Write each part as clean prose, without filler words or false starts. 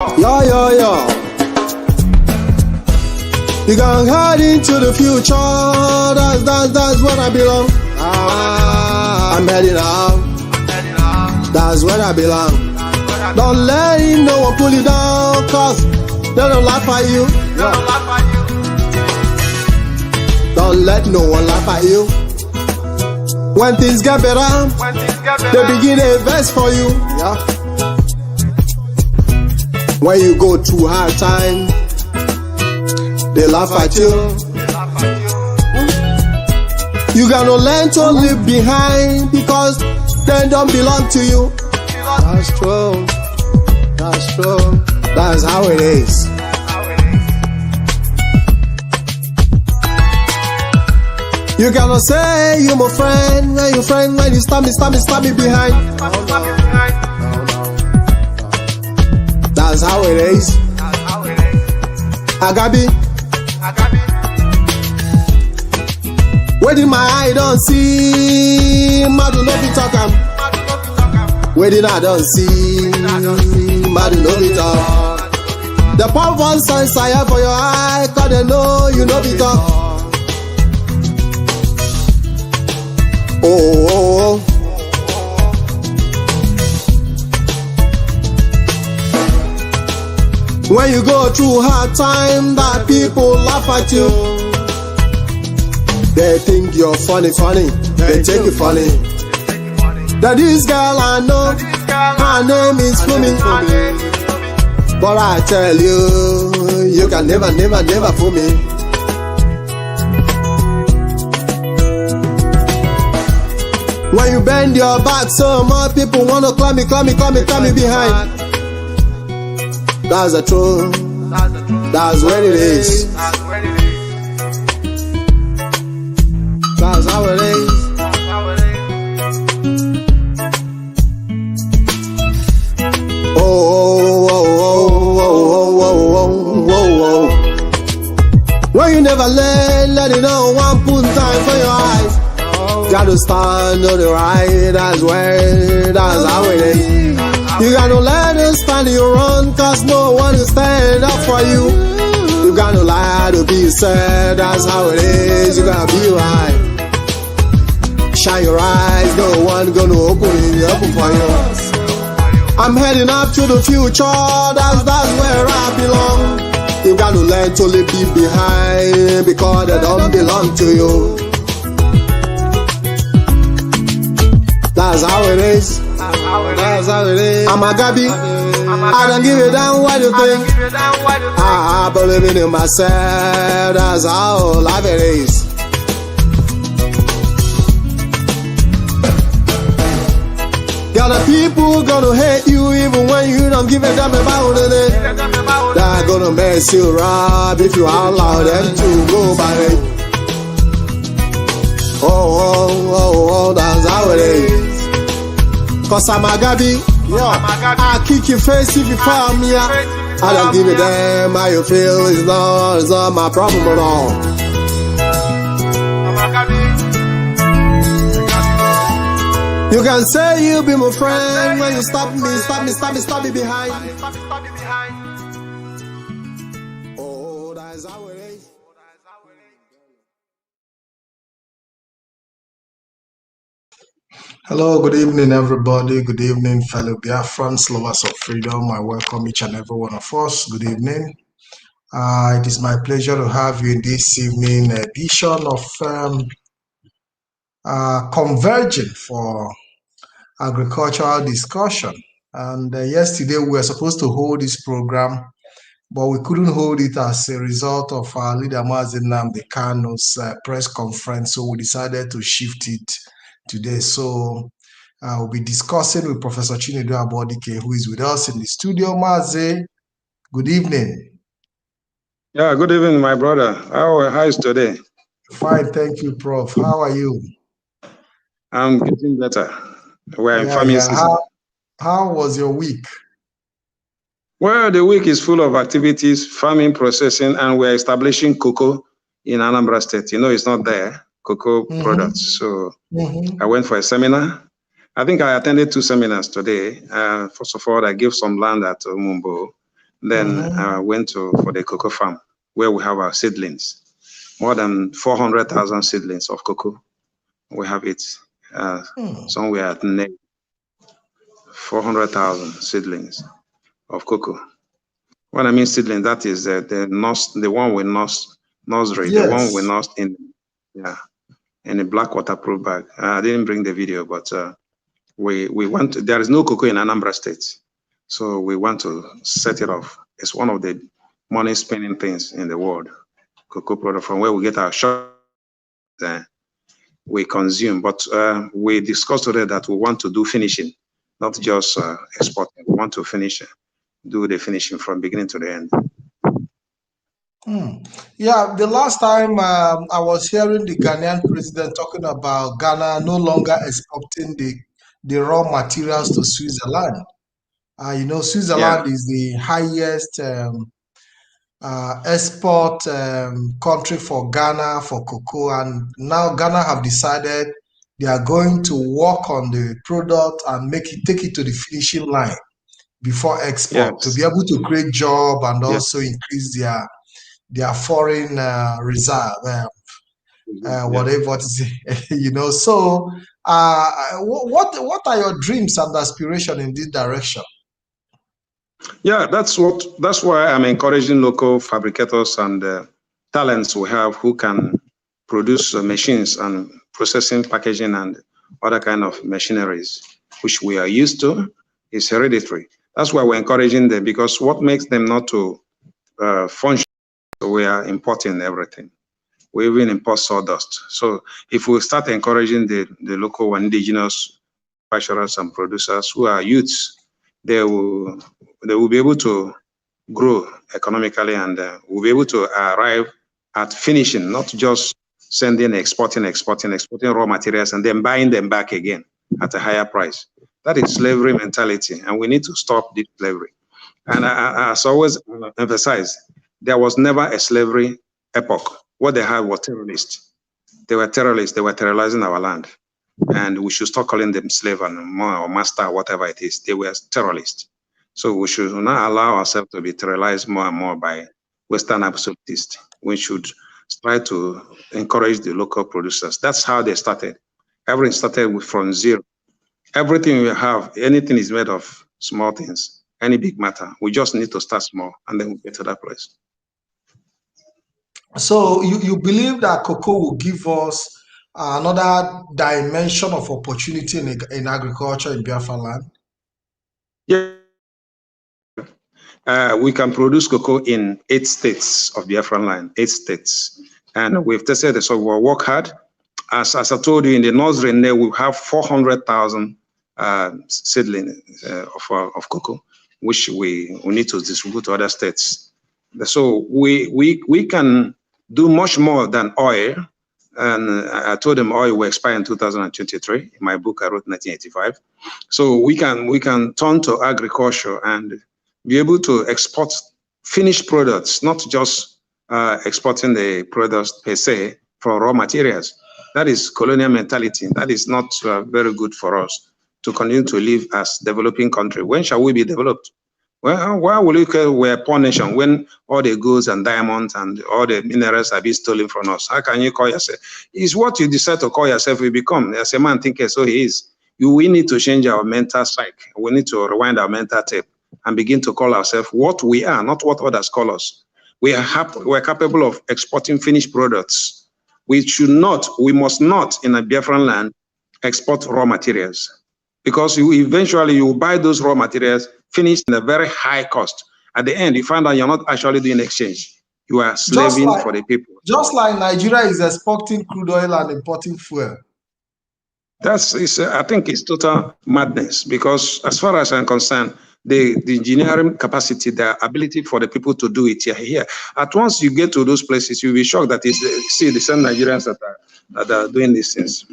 Yo, yo, yo. You can head into the future. That's where I belong. I'm heading out. That's where I belong. Don't let no one pull you down, cause they don't laugh at you. Don't let no one laugh at you. When things get better, they begin to invest for you. Yeah. When you go through hard time, they laugh at you. You gotta learn to leave behind, because they don't belong to you. That's true. That's true. That's how it is. You cannot say you my friend when you stab me behind. That's how it is. Agabi. Waiting my eye don't see, Madu no be talk. Waiting I don't see, Madu no be talk. The pop one sense I have for your eye, cause they know you no be talk. Oh. When you go through hard time, that people laugh at you. They think you're funny. They take you funny. That this girl I know, her name is Fumi. But I tell you, you can never fool me. When you bend your back so more people wanna climb me behind. That's the truth. That's what it is. That's how it is. Oh. When you never let it know one put time for your eyes. Gotta stand on the right, that's how it is. You gotta let it stand your run, cause no one will stand up for you. You gotta lie to be sad, that's how it is. You gotta be right. Shine your eyes, no one gonna open for you. I'm heading up to the future, that's where I belong. You gotta learn to leave behind, because they don't belong to you. That's how it is. That's how it is. I'm a Gabi. I don't give a damn what you think. I believe in myself. That's how life it is. Got the people gonna hate you even when you don't give a damn about it. They're gonna mess you up if you allow them to go by it. Oh, that's how it is. Cause I'm a Gabi, I'll kick your face if you fall me. I don't give a damn how you feel, it's not my problem at all. You can say you be my friend when you stop me behind. Oh, that's how it is. Hello, good evening, everybody. Good evening, fellow Biafrans, lovers of freedom. I welcome each and every one of us. Good evening. It is my pleasure to have you in this evening edition of Converging for Agricultural Discussion. And yesterday we were supposed to hold this program, but we couldn't hold it as a result of our leader Mazi Nnamdi Kanu's press conference, so we decided to shift it today. So we'll be discussing with Professor CHINEDU AGBODIKE, who is with us in the studio. Mazi, good evening. Yeah, good evening, my brother. How is today? Fine, thank you, Prof. How are you? I'm getting better. We're in farming season. How was your week? Well, the week is full of activities, farming, processing, and we're establishing cocoa in Anambra State. You know, it's not there, cocoa products. So I went for a seminar. I think I attended 2 seminars today. First of all, I gave some land at Mumbo. Then I went for the cocoa farm where we have our seedlings, more than 400,000 seedlings of cocoa. We have it somewhere at 400,000 seedlings of cocoa. When I mean seedling, that is the one we nursery, the one we nursed in a black waterproof bag. I didn't bring the video, but we went. There is no cocoa in Anambra State, so we want to set it off. It's one of the money spending things in the world. Cocoa product, from where we get our shop, we consume. But we discussed today that we want to do finishing, not just exporting. We want to finish. Do the finishing from beginning to the end. Yeah, the last time I was hearing the Ghanaian president talking about Ghana no longer exporting the raw materials to Switzerland. You know, Switzerland is the highest export country for Ghana for cocoa, and now Ghana have decided they are going to work on the product and take it to the finishing line before export to be able to create job and also increase their foreign reserve, whatever it is, you know. So, what are your dreams and aspirations in this direction? Yeah, that's why I'm encouraging local fabricators and talents we have who can produce machines and processing, packaging, and other kind of machineries, which we are used to. Is hereditary. That's why we're encouraging them, because what makes them not to function, we are importing everything. We even import sawdust. So if we start encouraging the local indigenous manufacturers and producers who are youths, they will be able to grow economically, and will be able to arrive at finishing, not just sending, exporting raw materials and then buying them back again at a higher price. That is slavery mentality, and we need to stop this slavery. And as always emphasized, there was never a slavery epoch. What they had were terrorists. They were terrorists. They were terrorizing our land, and we should stop calling them slave or master or whatever it is. They were terrorists. So we should not allow ourselves to be terrorized more and more by Western absolutists. We should try to encourage the local producers. That's how they started. Everything started from zero. Everything we have, anything is made of small things, any big matter. We just need to start small, and then we get to that place. So you believe that cocoa will give us another dimension of opportunity in agriculture in Biafra land? Yeah. We can produce cocoa in 8 states of Biafran land, 8 states. And we've tested this, so we'll work hard. As I told you, in the northern there, we have 400,000 seedlings of cocoa, which we need to distribute to other states. So we can do much more than oil. And I told them oil will expire in 2023. In my book, I wrote 1985. So we can turn to agriculture and be able to export finished products, not just exporting the products per se from raw materials. That is colonial mentality. That is not very good for us to continue to live as developing country. When shall we be developed? Well, why will you say we're a poor nation when all the goods and diamonds and all the minerals are being stolen from us? How can you call yourself? It's what you decide to call yourself you become. As a man thinker, so he is. We need to change our mental psyche. We need to rewind our mental tape and begin to call ourselves what we are, not what others call us. We're capable of exporting finished products. We must not in a Biafran land export raw materials, because eventually you will buy those raw materials finished in a very high cost. At the end, you find out you're not actually doing exchange. You are slaving for the people. Just like Nigeria is exporting crude oil and importing fuel. I think it's total madness, because as far as I'm concerned, the engineering capacity, the ability for the people to do it here. At once you get to those places, you'll be shocked that it's the same Nigerians that are doing these things.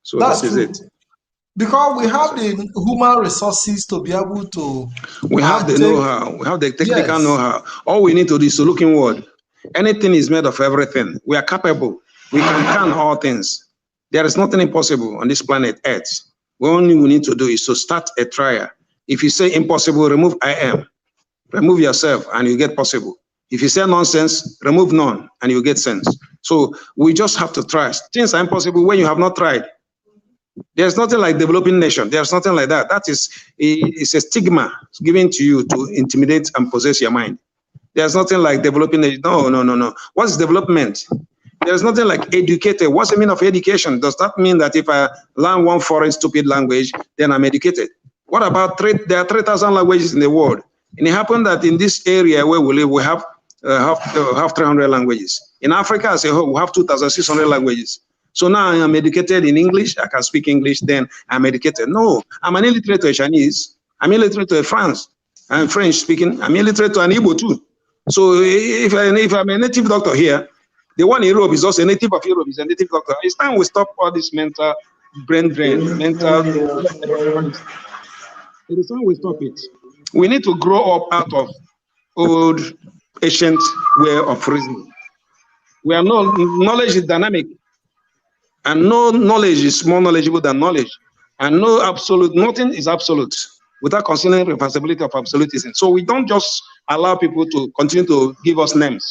So that is it. Because we have the human resources to be able to... We have the know-how. We have the technical know-how. All we need to do is to look inward. Anything is made of everything. We are capable. We can all things. There is nothing impossible on this planet Earth. What we need to do is to start a trial. If you say impossible, remove I am. Remove yourself and you get possible. If you say nonsense, remove none and you get sense. So we just have to try. Things are impossible when you have not tried. There's nothing like developing nation. There's nothing like that. That is it's a stigma given to you to intimidate and possess your mind. There's nothing like developing nation. No. What's development? There's nothing like educated. What's the meaning of education? Does that mean that if I learn one foreign stupid language, then I'm educated? What about there are 3,000 languages in the world? And it happened that in this area where we live, we have 300 languages. In Africa as a whole, we have 2,600 languages. So now I'm educated in English. I can speak English. Then I'm educated. No, I'm an illiterate to a Chinese. I'm illiterate to a France. I'm French speaking. I'm illiterate to an Igbo too. So if I'm a native doctor here, the one in Europe is also a native of Europe. Is a native doctor. It's time we stop all this mental brain drain, It is time we stop it. We need to grow up out of old, ancient way of reasoning. Knowledge is dynamic, and no knowledge is more knowledgeable than knowledge, and nothing is absolute without considering the possibility of absolutism. So we don't just allow people to continue to give us names,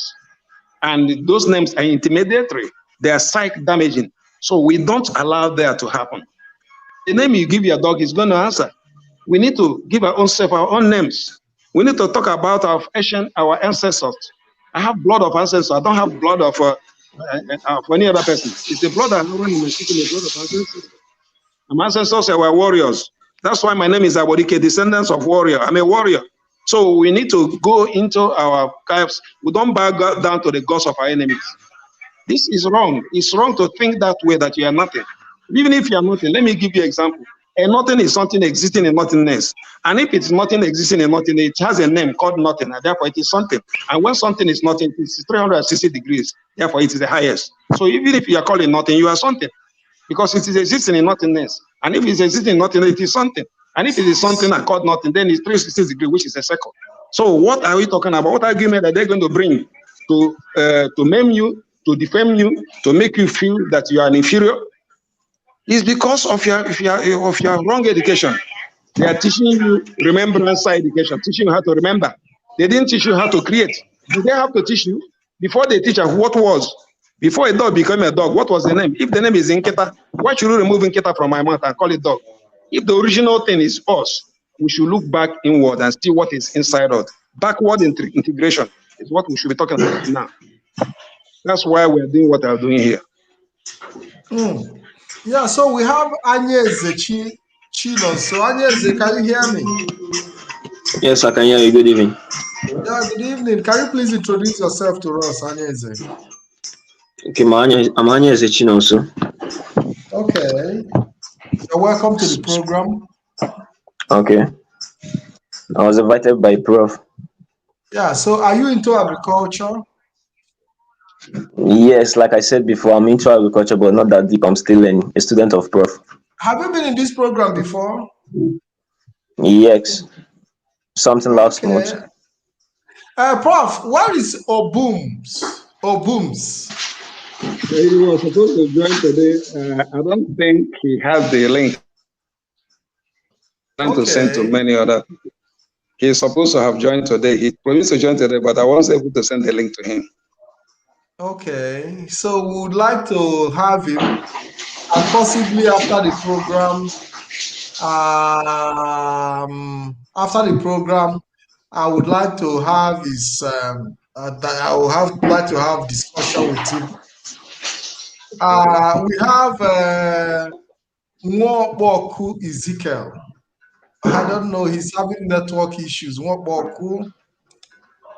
and those names are intimidatory. They are psych damaging. So we don't allow that to happen. The name you give your dog is going to answer. We need to give our own self our own names. We need to talk about our ancestors. I have blood of ancestors. I don't have blood of any other person. It's the blood I'm running in my system, the blood of ancestors. My ancestors were warriors. That's why my name is AGBODIKE, descendants of warrior. I'm a warrior. So we need to go into our caves. We don't bow down to the gods of our enemies. This is wrong. It's wrong to think that way, that you are nothing. Even if you are nothing, let me give you an example. And nothing is something existing in nothingness. And if it's nothing existing in nothing, it has a name called nothing, and therefore it is something. And when something is nothing, it's 360 degrees. Therefore, it is the highest. So even if you are calling nothing, you are something, because it is existing in nothingness. And if it's existing in nothingness, it is something. And if it is something and called nothing, then it's 360 degrees, which is a circle. So what are we talking about? What argument are they going to bring to maim you, to defame you, to make you feel that you are an inferior? It's because of your wrong education. They are teaching you remembrance education, teaching you how to remember. They didn't teach you how to create. Do they have to teach you? Before they teach you what was, before a dog became a dog, what was the name? If the name is Nketa, why should we remove Nketa from my mouth and call it dog? If the original thing is us, we should look back inward and see what is inside us. Backward integration is what we should be talking about now. That's why we're doing what I'm doing here. Yeah, so we have Anyeze Chino. So Anyeze, can you hear me? Yes, I can hear you. Good evening. Yeah, good evening. Can you please introduce yourself to us, Anyeze? Okay, I'm Anyeze Chino, sir. Okay. So welcome to the program. Okay. I was invited by Prof. Yeah, so are you into agriculture? Yes, like I said before, I'm into agriculture, but not that deep. I'm still a student of Prof. Have you been in this program before? Yes, something last month. Prof, what is Obooms? Obooms. He was supposed to join today. I don't think he has the link. To send to many other people. He's supposed to have joined today. He promised to join today, but I wasn't able to send the link to him. Okay, so we would like to have him, and possibly after the program, I would like to have his. Like to have discussion with him. We have Nwoboku Ezekiel. I don't know. He's having network issues. Nwoboku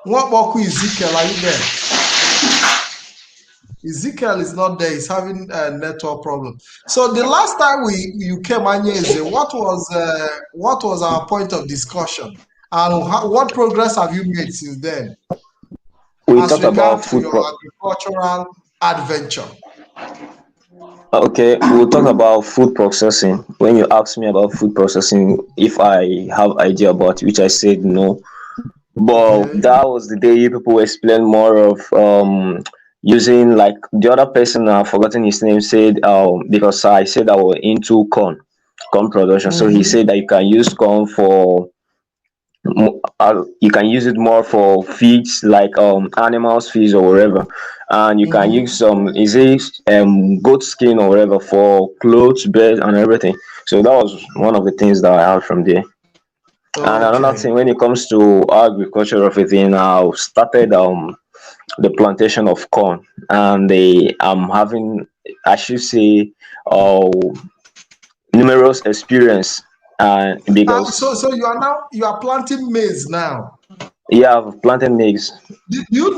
Ezekiel, are you there? Ezekiel is not there. He's having a network problem. So the last time you came, Anyeze, what was our point of discussion, and what progress have you made since then? We talked about food agricultural adventure. Okay, we'll talk about food processing. When you asked me about food processing, if I have idea about it, which I said no. But that was the day people explained more of using, like the other person, I've forgotten his name, said because I said I was into corn production. So he said that you can use corn for you can use it more for feeds, like animals feeds or whatever, and you can use some is it goat skin or whatever for clothes, bed, and everything. So that was one of the things that I had from there. And another Okay. thing, when it comes to agriculture of it, I started the plantation of corn, and they having, I should say, uh, numerous experience, because So you are planting maize now. yeah, I've planted maize. Do you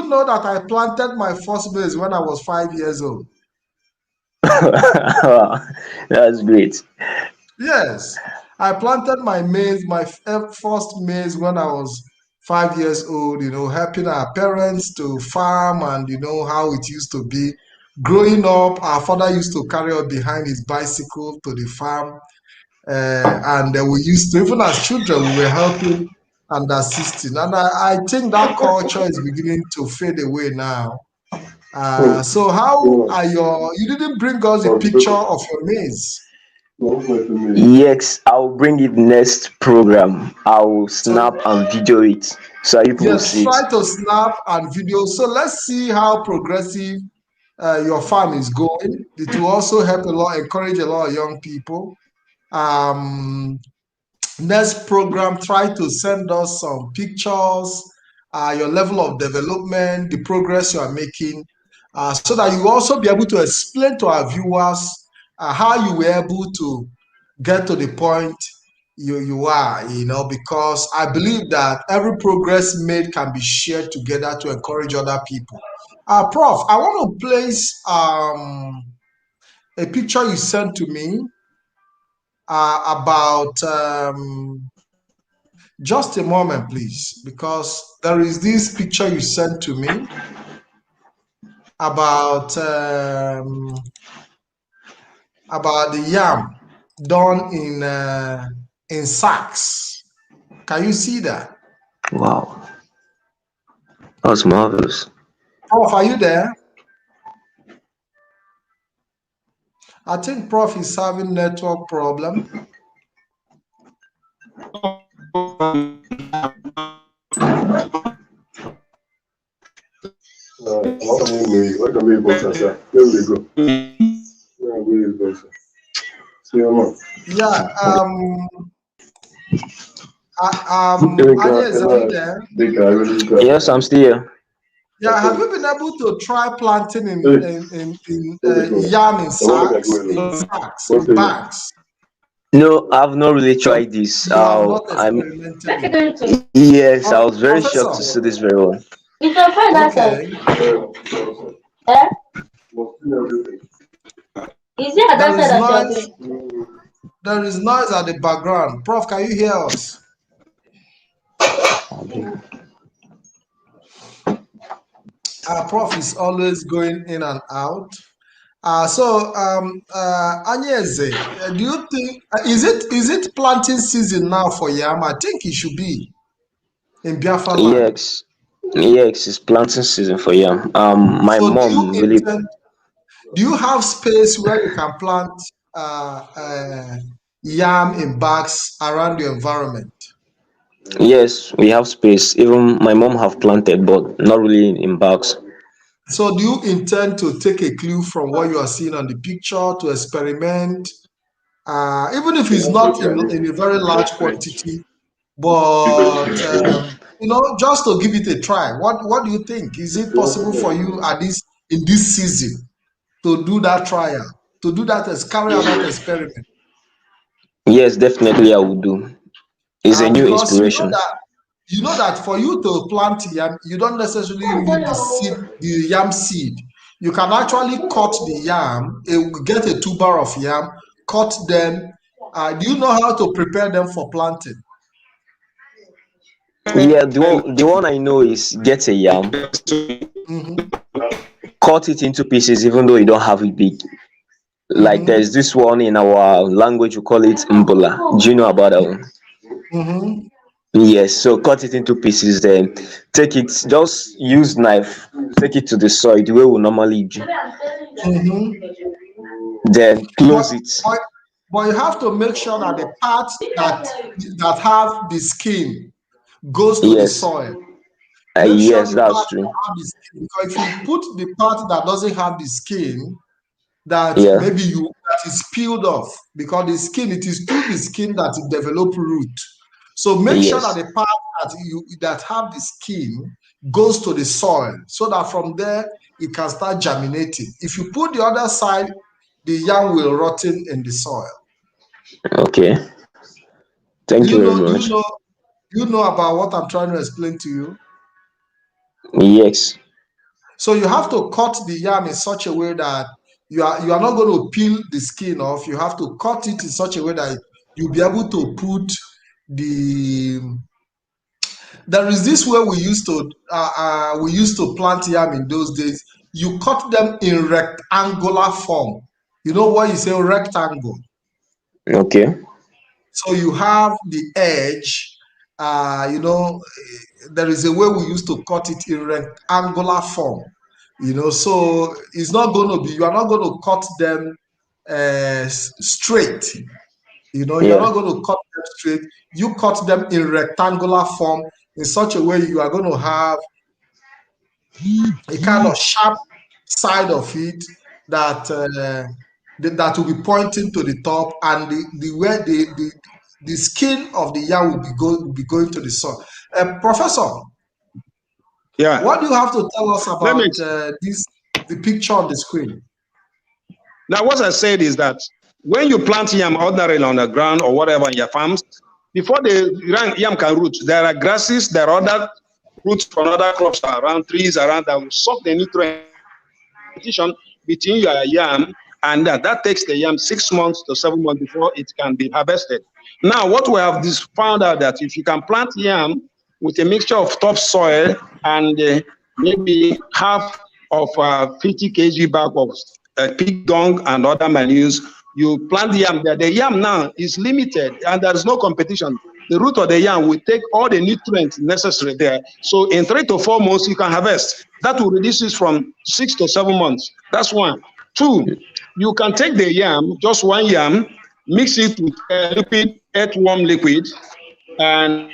know that I planted my first maize when I was 5 years old? That's great. Yes, I planted my maize, first maize when I was 5 years old, helping our parents to farm, and you know how it used to be. Growing up, our father used to carry us behind his bicycle to the farm, and we used to, even as children, we were helping and assisting. And I think that culture is beginning to fade away now. So how are you didn't bring us a picture of your maize. Yes, I'll bring it next program. I'll So snap and video it so you people will yes, see it. try to snap and video. So let's see how progressive your farm is going. It will also help a lot, encourage a lot of young people. Um, Next program, try to send us some pictures, your level of development, the progress you are making, so that you will also be able to explain to our viewers how you were able to get to the point you are, because I believe that every progress made can be shared together to encourage other people. Prof, I want to place a picture you sent to me about just a moment, please, because there is this picture you sent to me about the yam done in sacks. Can you see that? Wow, that's marvelous. Prof, are you there? I think Prof is having network problem. Yeah. Agnes, are you there? Yes, I'm still here. Yeah. Have you been able to try planting in yam in bags? No, I've not really tried this. You have not I'm experimented with it. Yes, I was very shocked to Professor. see this very well. It's your friend that said, Okay. eh? Is it There that said is that you're noise. doing? There is noise at the background. Prof, can you hear us? Our prof is always going in and out. Anyeze, do you think is it planting season now for yam? I think it should be in Biafra land. Yes, yes, it's planting season for yam. My So mom really, do you have space where you can plant uh, uh, yam in bags around your environment? yes, we have space. Even my mom have planted, but not really in bags. So do you intend to take a clue from what you are seeing on the picture to experiment, even if it's not in a very large quantity, but just to give it a try? What do you think? Is it possible for you at this in this season to do that trial, to do that as carry out that experiment? Yes, definitely I would do. It's a new Because inspiration. you know that for you to plant yam, you don't necessarily need the yam seed. You can actually cut the yam, get a tuber of yam, cut them. Do you know how to prepare them for planting? Yeah, the one I know is get a yam, Mm-hmm. cut it into pieces, even though you don't have it big. Like Mm-hmm. there's this one in our language, we call it mbola. Do you know about that one? Mm-hmm. Yes, so cut it into pieces, then take it, just use knife, take it to the soil the way we normally do, Mm-hmm. then But, close it. but but you have to make sure that the parts that have the skin, goes to the Yes. soil. Make Yes, sure the that's part true. that have the skin, because if you put the part that doesn't have the skin, that Yeah. maybe that is peeled off, because the skin, it is through the skin that it develop root. So make sure that Yes. the part that have the skin goes to the soil, so that from there it can start germinating. If you put the other side, the yam will rotten in the soil. Okay. Thank you very much. You know about what I'm trying to explain to you? Yes. So you have to cut the yam in such a way that you are not going to peel the skin off. You have to cut it in such a way that you'll be able to put the. There is this way we used to plant yam in those days. You cut them in rectangular form. You know what you say, rectangle. Okay. So you have the edge. There is a way we used to cut it in rectangular form. So it's not going to be. You are not going to cut them straight. You are Yeah. not going to cut them straight. You cut them in rectangular form in such a way you are going to have a kind of sharp side of it that will be pointing to the top, and the skin of the yam will be going to the soil. Professor, Yeah. what do you have to tell us Let me. about the picture on the screen? Now, what I said is that when you plant yam ordinarily on the ground or whatever in your farms, before the yam can root, there are grasses, there are other roots from other crops around, trees around, that will suck the nutrient between your yam, and that takes the yam 6 months to 7 months before it can be harvested. Now, what we have found out that if you can plant yam with a mixture of topsoil and maybe half of 50 kg bag of pig dung and other manures, you plant yam there. The yam now is limited and there is no competition. The root of the yam will take all the nutrients necessary there. So in 3 to 4 months, you can harvest. That will reduce it from 6 to 7 months. That's one. Two, you can take the yam, just one yam, mix it with a liquid, earthworm liquid, and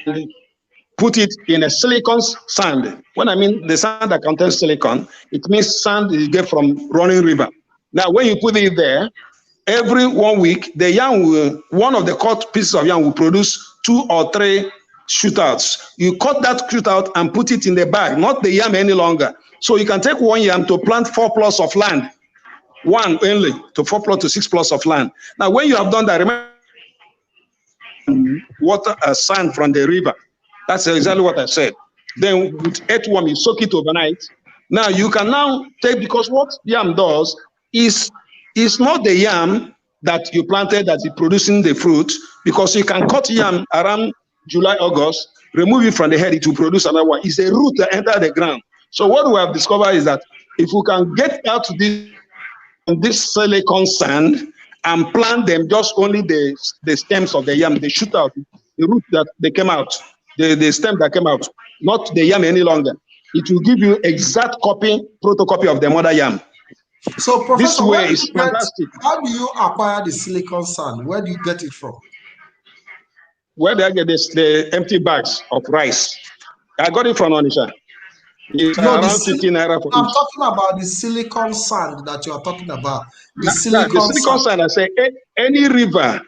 put it in a silicon sand. When I mean the sand that contains silicon, it means sand you get from running river. Now, when you put it there, every 1 week, the yam one of the cut pieces of yam will produce 2 or 3 shootouts. You cut that shootout and put it in the bag, not the yam any longer. So you can take one yam to plant 4 plots of land, one only to 4 plots to 6 plots of land. Now, when you have done that, remember water sand from the river. That's exactly what I said. Then with earthworm, you soak it overnight. Now you can now take, because what yam does is not the yam that you planted that is producing the fruit, because you can cut yam around July, August, remove it from the head, it will produce another one. It's a root that enter the ground. So what we have discovered is that if we can get out this silicon sand and plant them just only the stems of the yam, they shoot out, the root that they came out, the stem that came out, not the yam any longer. It will give you exact photocopy of the mother yam. So, Professor, this way is fantastic. How do you acquire the silicon sand? Where do you get it from? Where do I get the empty bags of rice? I got it from Onisha. It's around 15 naira for I'm talking about the silicon sand that you are talking about. The silicon sand, I say any river,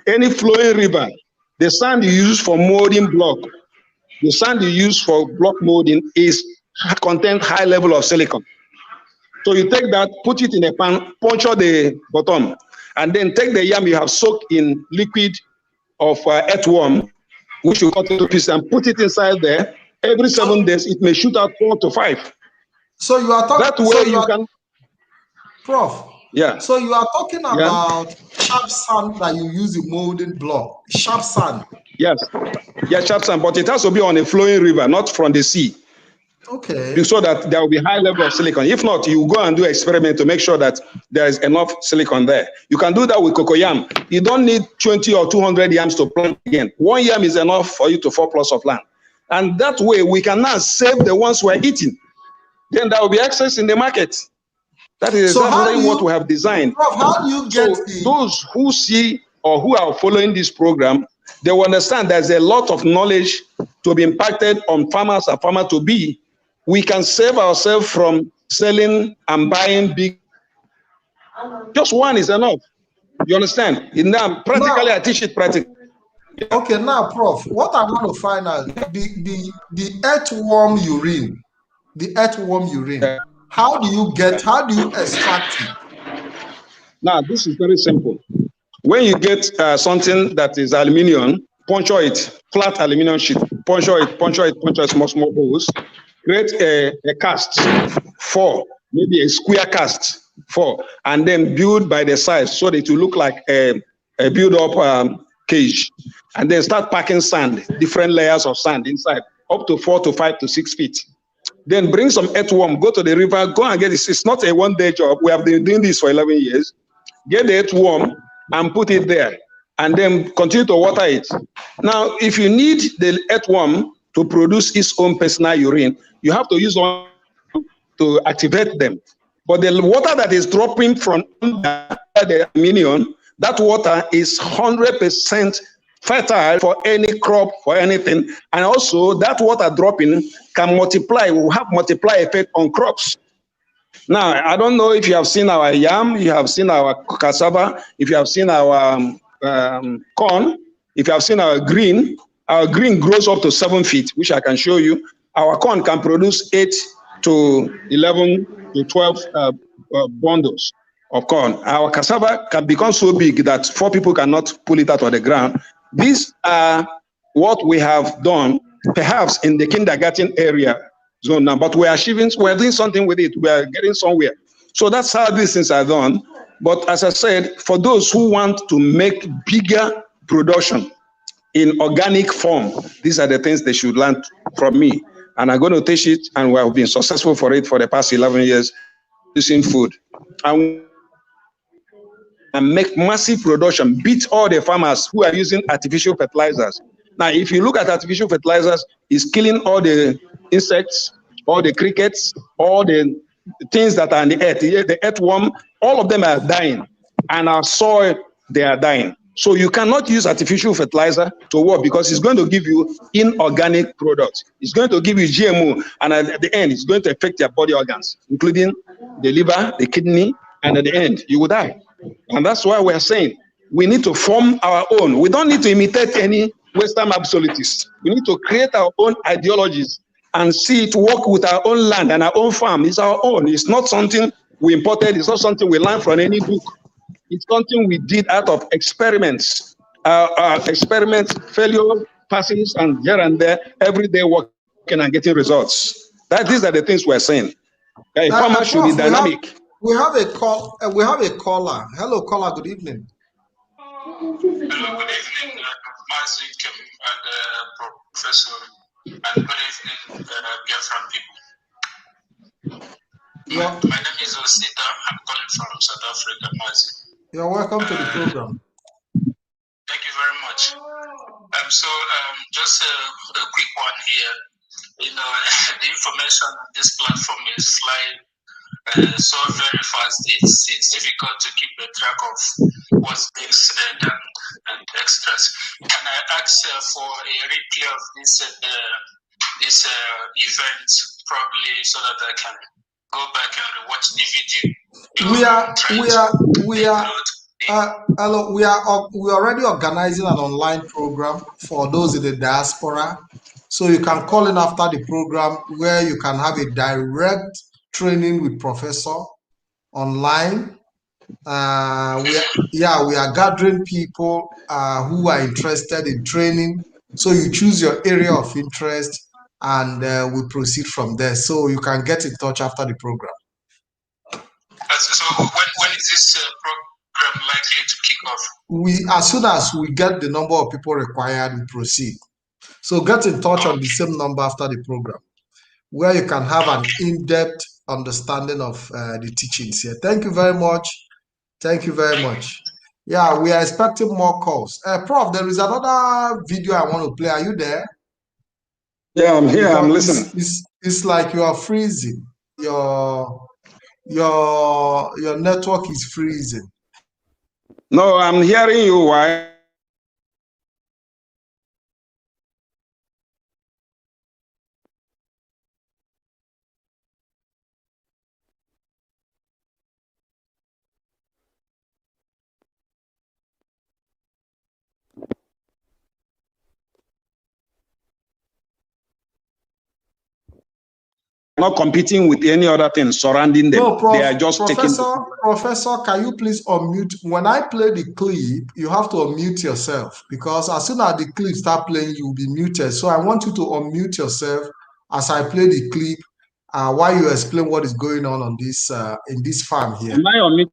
any flowing river, the sand you use for molding block, the sand you use for block molding contains high level of silicon. So you take that, put it in a pan, puncture the bottom, and then take the yam you have soaked in liquid of earthworm, which you cut into pieces, and put it inside there. Every 7 days, it may shoot out 4 to 5. So you are talking. That way you can, Prof. Yeah. So you are talking about sharp sand that you use in molding block. Sharp sand. Yes. Yeah, sharp sand, but it has to be on a flowing river, not from the sea. Okay. So that there will be high level of silicon. If not, you go and do experiment to make sure that there is enough silicon there. You can do that with cocoyam. You don't need 20 or 200 yams to plant again. 1 yam is enough for you to 4 plots of land. And that way, we can now save the ones we're eating. Then there will be excess in the market. That is exactly what we have designed. Prof, how do you get those who see or who are following this program, they will understand there's a lot of knowledge to be impacted on farmers and farmer to be. We can save ourselves from selling and buying big. Just one is enough. You understand? Now, practically, I teach it practically. Okay, now, Prof, what I want to find out, the earthworm urine, how do you extract it? Now, this is very simple. When you get something that is aluminium, puncture it, flat aluminium sheet, puncture it, small holes, create a cast, 4, maybe a square cast, 4, and then build by the size so that it will look like a build-up cage. And then start packing sand, different layers of sand inside, up to 4 to 5 to 6 feet. Then bring some earthworm, go to the river, go and get this. It's not a one-day job. We have been doing this for 11 years. Get the earthworm and put it there, and then continue to water it. Now, if you need the earthworm to produce its own personal urine, you have to use one to activate them. But the water that is dropping from the aluminium, that water is 100% fertile for any crop, for anything. And also that water dropping can multiply, will have multiply effect on crops. Now, I don't know if you have seen our yam, you have seen our cassava, if you have seen our corn, if you have seen our green grows up to 7 feet, which I can show you. Our corn can produce 8 to 11 to 12 bundles of corn. Our cassava can become so big that 4 people cannot pull it out of the ground. These are what we have done, perhaps in the kindergarten area zone now, but we're doing something with it. We are getting somewhere. So that's how these things are done. But as I said, for those who want to make bigger production in organic form, these are the things they should learn from me. And I'm going to teach it, and we have been successful for it for the past 11 years, using food. And make massive production, beat all the farmers who are using artificial fertilizers. Now, if you look at artificial fertilizers, it's killing all the insects, all the crickets, all the things that are in the earth. The earthworm, all of them are dying. And our soil, they are dying. So you cannot use artificial fertilizer to work because it's going to give you inorganic products. It's going to give you GMO, and at the end, it's going to affect your body organs, including the liver, the kidney, and at the end, you will die. And that's why we're saying we need to form our own. We don't need to imitate any Western absolutists. We need to create our own ideologies and see it work with our own land and our own farm. It's our own. It's not something we imported. It's not something we learned from any book. It's something we did out of experiments. Experiments, failure, passes, and here and there, every day working and getting results. These are the things we're saying. A farmer should be dynamic. We have a call. We have a caller. Hello, caller. Good evening. Hello, good evening, Mazik and Professor, and good evening, Biafran people. Yeah. My name is Osita. I'm calling from South Africa, Mazik. You're welcome to the program. Thank you very much. Just a quick one here. You know, the information on this platform is so very fast. It's difficult to keep a track of what's being said and extras. Can I ask for a replay of this event, probably, so that I can go back and rewatch the video? We're already organizing an online program for those in the diaspora. So you can call in after the program where you can have a direct training with Professor online. We are gathering people who are interested in training. So you choose your area of interest and we proceed from there. So you can get in touch after the program. So when is this program likely to kick off? As soon as we get the number of people required, we proceed. So get in touch on the same number after the program, where you can have an in-depth understanding of the teachings here. Thank you very much. Thank you very much. Yeah, we are expecting more calls. Prof, there is another video I want to play. Are you there? Yeah, I'm here. I'm listening. It's like you are freezing. Your network is freezing. No, I'm hearing you. Why? not competing with any other thing surrounding them. No, They are just Professor, can you please unmute? When I play the clip, you have to unmute yourself, because as soon as the clip start playing, you'll be muted. So I want you to unmute yourself as I play the clip while you explain what is going on this in this farm here. Am I unmuted?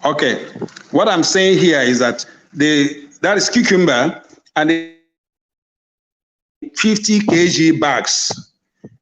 Okay. What I'm saying here is that that is cucumber and 50 kg bags,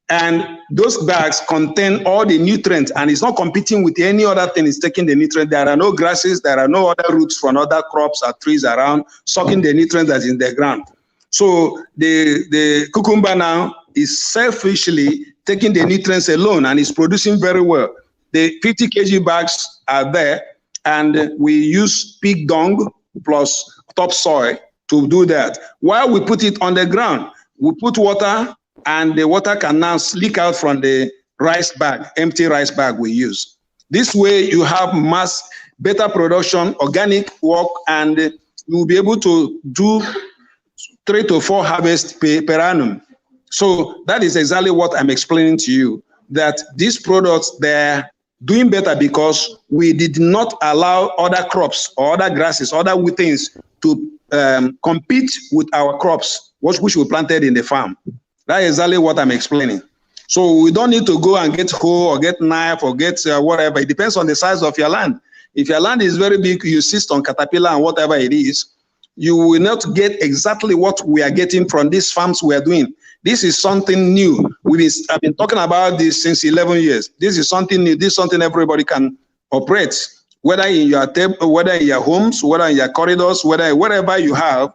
and those bags contain all the nutrients, and it's not competing with any other thing. It's taking the nutrients. There are no grasses, there are no other roots from other crops or trees around sucking the nutrients that's in the ground. So the cucumber now is selfishly taking the nutrients alone, and is producing very well. The 50 kg bags are there, and we use pig dung plus topsoil to do that. While we put it on the ground, we put water, and the water can now leak out from the rice bag, empty rice bag we use. This way you have better production, organic work, and you will be able to do 3 to 4 harvests per annum. So that is exactly what I'm explaining to you, that these products, they're doing better because we did not allow other crops or other grasses, other things to compete with our crops, which we planted in the farm. That is exactly what I'm explaining. So we don't need to go and get hoe or get knife or get whatever. It depends on the size of your land. If your land is very big, you insist on caterpillar and whatever it is, you will not get exactly what we are getting from these farms we are doing. This is something new. I've been talking about this since 11 years. This is something new. This is something everybody can operate, whether in your whether in your homes, whether in your corridors, wherever you have,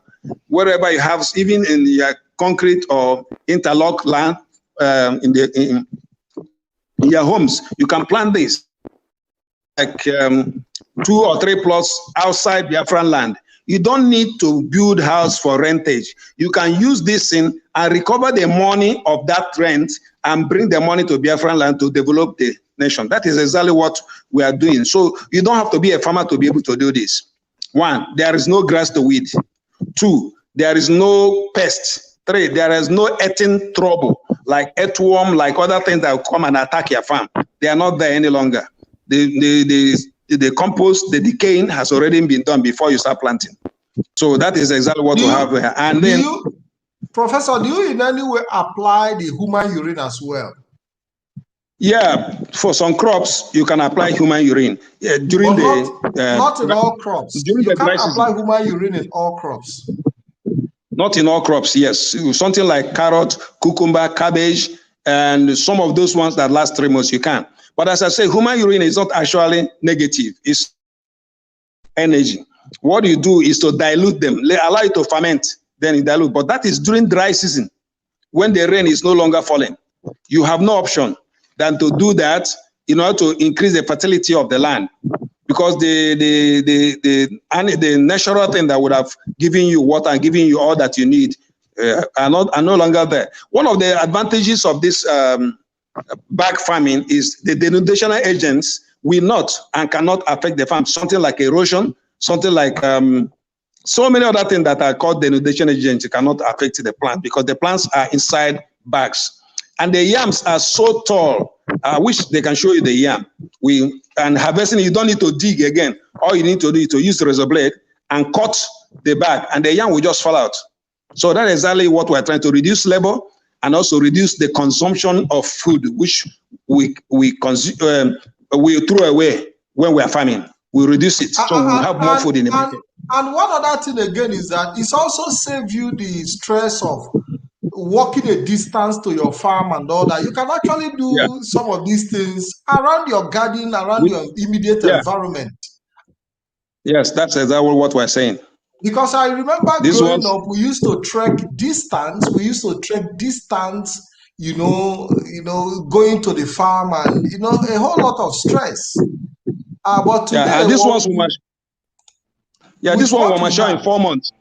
even in your concrete or interlock land in your homes, you can plant this, like 2 or 3 plots outside Biafran land. You don't need to build house for rentage. You can use this thing and recover the money of that rent and bring the money to Biafran land to develop the nation. That is exactly what we are doing. So you don't have to be a farmer to be able to do this. 1, there is no grass to weed. 2, there is no pest. 3, there is no eating trouble, like earthworm, like other things that will come and attack your farm. They are not there any longer. The compost, the decaying has already been done before you start planting. So that is exactly what we have here. And then, Professor, do you in any way apply the human urine as well? Yeah, for some crops you can apply human urine during not in all crops. You can't apply human urine in all crops. Not in all crops, yes. Something like carrot, cucumber, cabbage, and some of those ones that last 3 months you can. But as I say, human urine is not actually negative. It's energy. What you do is to dilute them, allow it to ferment, then you dilute. But that is during dry season, when the rain is no longer falling. You have no option than to do that in order to increase the fertility of the land, because the natural thing that would have given you water and given you all that you need are no longer there. One of the advantages of this bag farming is the denudational agents will not and cannot affect the farm. Something like erosion, something like so many other things that are called denudation agents cannot affect the plant, because the plants are inside bags. And the yams are so tall. I wish they can show you the yam. And harvesting, you don't need to dig again. All you need to do is to use the razor blade and cut the bag, and the yam will just fall out. So that is exactly what we're trying to reduce labor and also reduce the consumption of food, which we throw away when we are farming. We reduce it, so we have more food in the market. And one other thing again is that it's also save you the stress of walking a distance to your farm and all that. You can actually do some of these things around your garden, around your immediate environment. Yes, that's exactly what we're saying. Because I remember growing up, we used to trek distance. You know, going to the farm, and a whole lot of stress. But today, this one will mature in 4 months.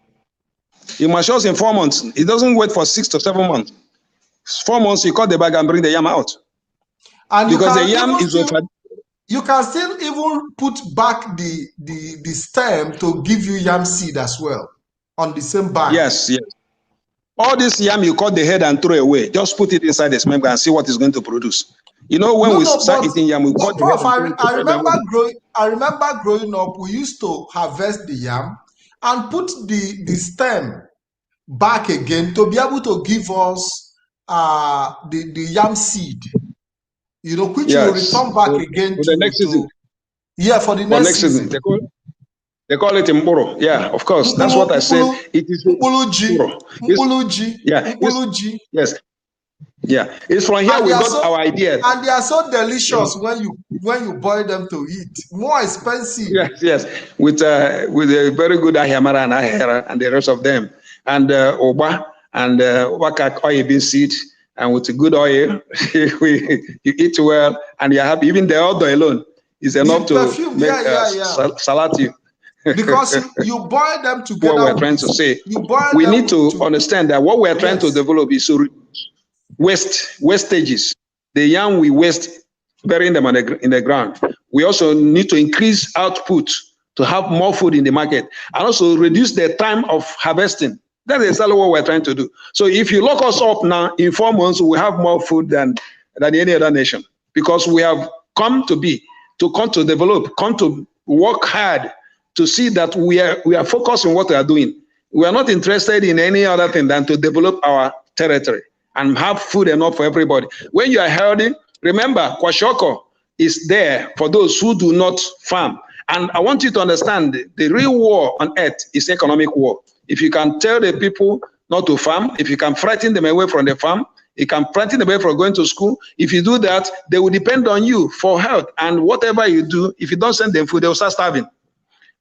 It matures in 4 months. It doesn't wait for 6 to 7 months. 4 months, you cut the bag and bring the yam out. And because the yam is over. You can still even put back the stem to give you yam seed as well on the same bag. Yes. All this yam you cut the head and throw away, just put it inside the cement and see what it's going to produce. You know, when we start eating yam, we cut the Prof, head. I remember growing up, we used to harvest the yam and put the stem back again to be able to give us the yam seed, you know, which will return back again to the next season. Yeah, for the next season. They call it mboro. Yeah, of course. That's what I said. It is Mpuluji. Yes. Yeah. It's from here we got our idea. And they are so delicious when you boil them to eat. More expensive. Yes. With a very good ahiamara and ahera and the rest of them. And oba and wakak oil bean seed. And with good oil, you eat well, and you have even the odor alone is enough to make salad you. Because you boil them together. What we're trying to say, we need to understand that what we're trying to develop is to wastages. The yam we waste, burying them in the ground. We also need to increase output to have more food in the market, and also reduce the time of harvesting. That is exactly what we're trying to do. So if you lock us up now, in 4 months, we have more food than any other nation, because we have come to develop, come to work hard to see that we are focused on what we are doing. We are not interested in any other thing than to develop our territory and have food enough for everybody. When you are healthy, remember, kwashoko is there for those who do not farm. And I want you to understand, the real war on earth is economic war. If you can tell the people not to farm, if you can frighten them away from the farm, you can frighten them away from going to school. If you do that, they will depend on you for health. And whatever you do, if you don't send them food, they will start starving.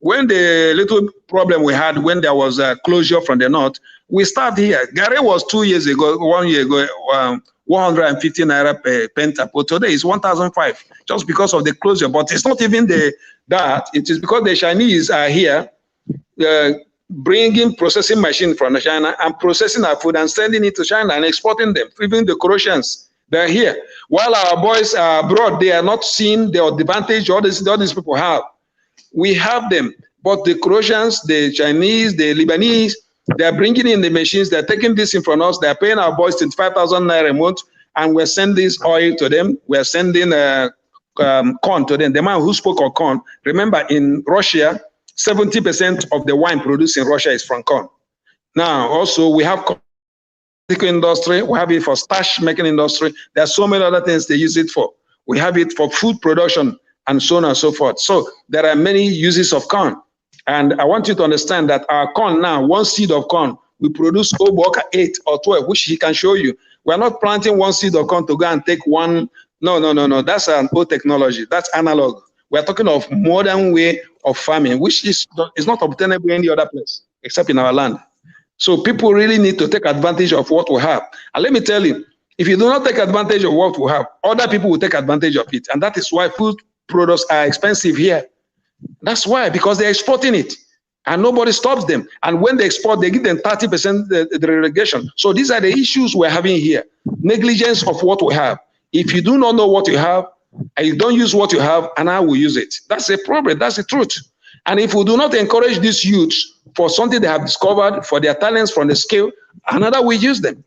When the little problem we had when there was a closure from the north, we started here. Gary was 1 year ago, 150 naira per penta, but today it's 1,005 just because of the closure. But it's not even that. It is because the Chinese are here bringing processing machine from China and processing our food and sending it to China and exporting them. Even the Croatians, they're here. While our boys are abroad, they are not seeing the advantage all these people have. We have them, but the Croatians, the Chinese, the Lebanese, they are bringing in the machines. They're taking this in from us. They're paying our boys 25,000 naira a month, and we're sending this oil to them. We're sending corn to them. The man who spoke of corn, remember in Russia, 70% of the wine produced in Russia is from corn. Now, also, we have industry. We have it for starch making industry. There are so many other things they use it for. We have it for food production, and so on and so forth. So there are many uses of corn. And I want you to understand that our corn now, 1 seed of corn, we produce over 8 or 12, which he can show you. We're not planting 1 seed of corn to go and take one. No. That's an old technology. That's analog. We're talking of modern way of farming, which is not obtainable any other place except in our land. So people really need to take advantage of what we have. And let me tell you, if you do not take advantage of what we have, other people will take advantage of it. And that is why food products are expensive here. That's why, because they're exporting it and nobody stops them. And when they export, they give them 30% the relegation. So these are the issues we're having here. Negligence of what we have. If you do not know what you have and you don't use what you have, and I will use it. That's a problem. That's the truth. And if we do not encourage these youths for something they have discovered, for their talents, from the skill, another will use them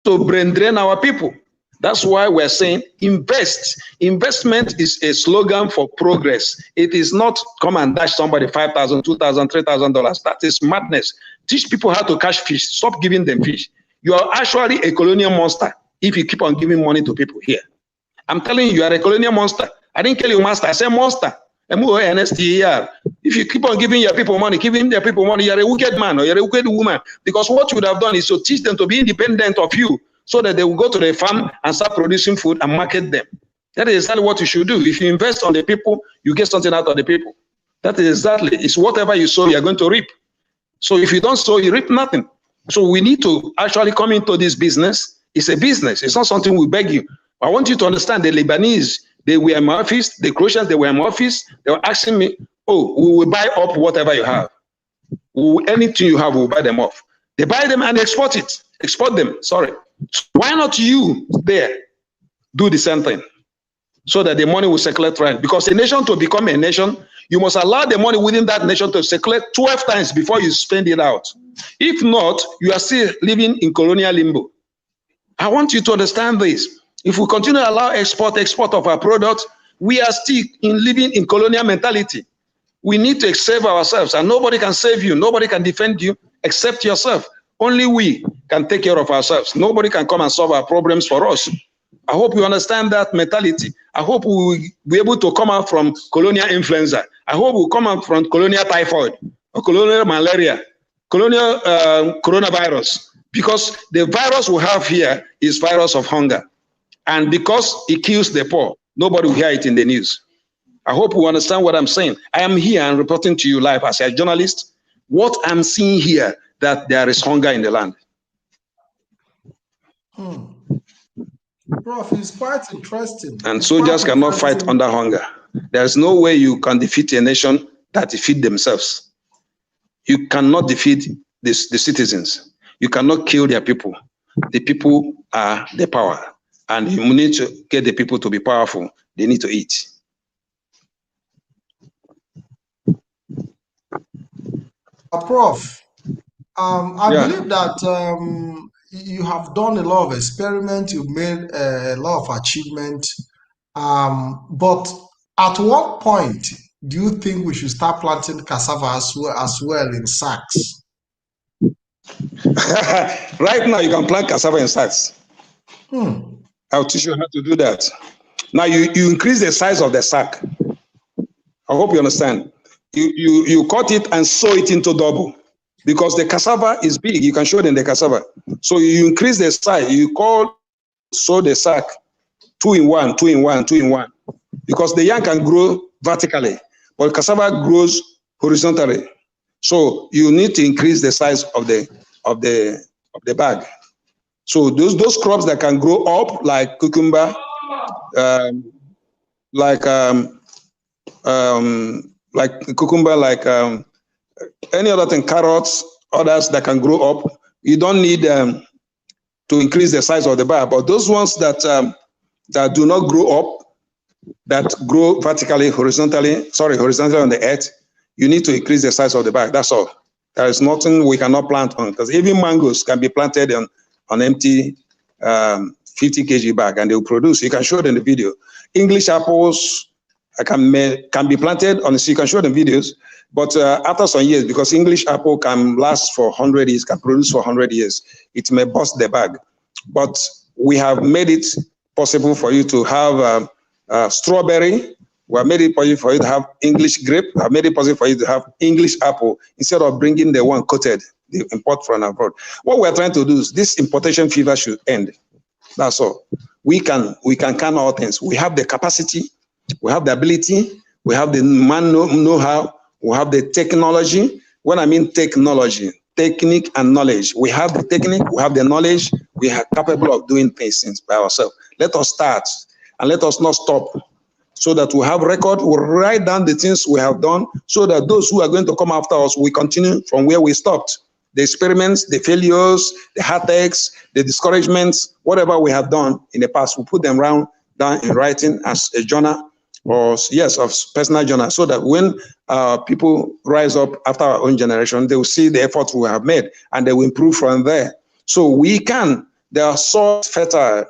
to brain drain our people. That's why we're saying invest. Investment is a slogan for progress. It is not come and dash somebody $5,000, $2,000, $3,000. That is madness. Teach people how to catch fish. Stop giving them fish. You are actually a colonial monster if you keep on giving money to people here. I'm telling you, you are a colonial monster. I didn't call you monster. I said monster. M-O-N-S-T-E-R. If you keep on giving your people money, you're a wicked man or you're a wicked woman. Because what you would have done is to teach them to be independent of you, so that they will go to the farm and start producing food and market them. That is exactly what you should do. If you invest on the people, you get something out of the people. That is exactly, it's whatever you sow, you're going to reap. So if you don't sow, you reap nothing. So we need to actually come into this business. It's a business. It's not something we beg you. I want you to understand the Lebanese, they were in my office, the Croatians, they were in my office. They were asking me, oh, we will buy up whatever you have. Anything you have, we'll buy them off. They buy them and export them, sorry. Why not you there do the same thing so that the money will circulate right? Because a nation, to become a nation, You must allow the money within that nation to circulate 12 times before you spend it out. If not, you are still living in colonial limbo. I want you to understand this. If we continue to allow export of our products, we are still living in colonial mentality. We need to save ourselves, and nobody can save you. Nobody can defend you except yourself. Only we can take care of ourselves. Nobody can come and solve our problems for us. I hope you understand that mentality. I hope we will be able to come out from colonial influenza. I hope we'll come out from colonial typhoid, or colonial malaria, colonial coronavirus, because the virus we have here is virus of hunger. And because it kills the poor, nobody will hear it in the news. I hope you understand what I'm saying. I am here and reporting to you live as a journalist. What I'm seeing here, that there is hunger in the land. Prof, it's quite interesting. And soldiers cannot fight under hunger. There's no way you can defeat a nation that defeat themselves. You cannot defeat the citizens. You cannot kill their people. The people are the power. And you need to get the people to be powerful. They need to eat. Prof, I believe that you have done a lot of experiments, you've made a lot of achievements, but at what point do you think we should start planting cassava as well in sacks? Right now, you can plant cassava in sacks. I'll teach you how to do that. Now, you increase the size of the sack. I hope you understand. You cut it and sew it into double, because the cassava is big. You can show them the cassava. So you increase the size. You sew the sack 2 in 1, 2 in 1, 2 in 1, because the yam can grow vertically, but cassava grows horizontally. So you need to increase the size of the bag. So those crops that can grow up, like cucumber, like cucumber, like any other thing, carrots, others that can grow up. You don't need to increase the size of the bag. But those ones that do not grow up, that grow horizontally on the earth, you need to increase the size of the bag. That's all. There is nothing we cannot plant on, because even mangoes can be planted on empty 50 kg bag, and they will produce. You can show them the video. English apples can be planted on, so you can show them videos, but after some years, because English apple can last for 100 years, can produce for 100 years, it may bust the bag. But we have made it possible for you to have strawberry. We have made it possible for you to have English grape. We have made it possible for you to have English apple, instead of bringing the one coated, the import from abroad. What we're trying to do is this importation fever should end. That's all. We can can all things. We have the capacity, we have the ability, we have the man know-how, we have the technology. When I mean technology, technique and knowledge. We have the technique, we have the knowledge, we are capable of doing things by ourselves. Let us start, and let us not stop, so that we have record, we write down the things we have done, so that those who are going to come after us, we continue from where we stopped. The experiments, the failures, the heartaches, the discouragements, whatever we have done in the past, we put them down in writing as a journal, or yes, of personal journal, so that when people rise up after our own generation, they will see the efforts we have made, and they will improve from there. So they are so fertile.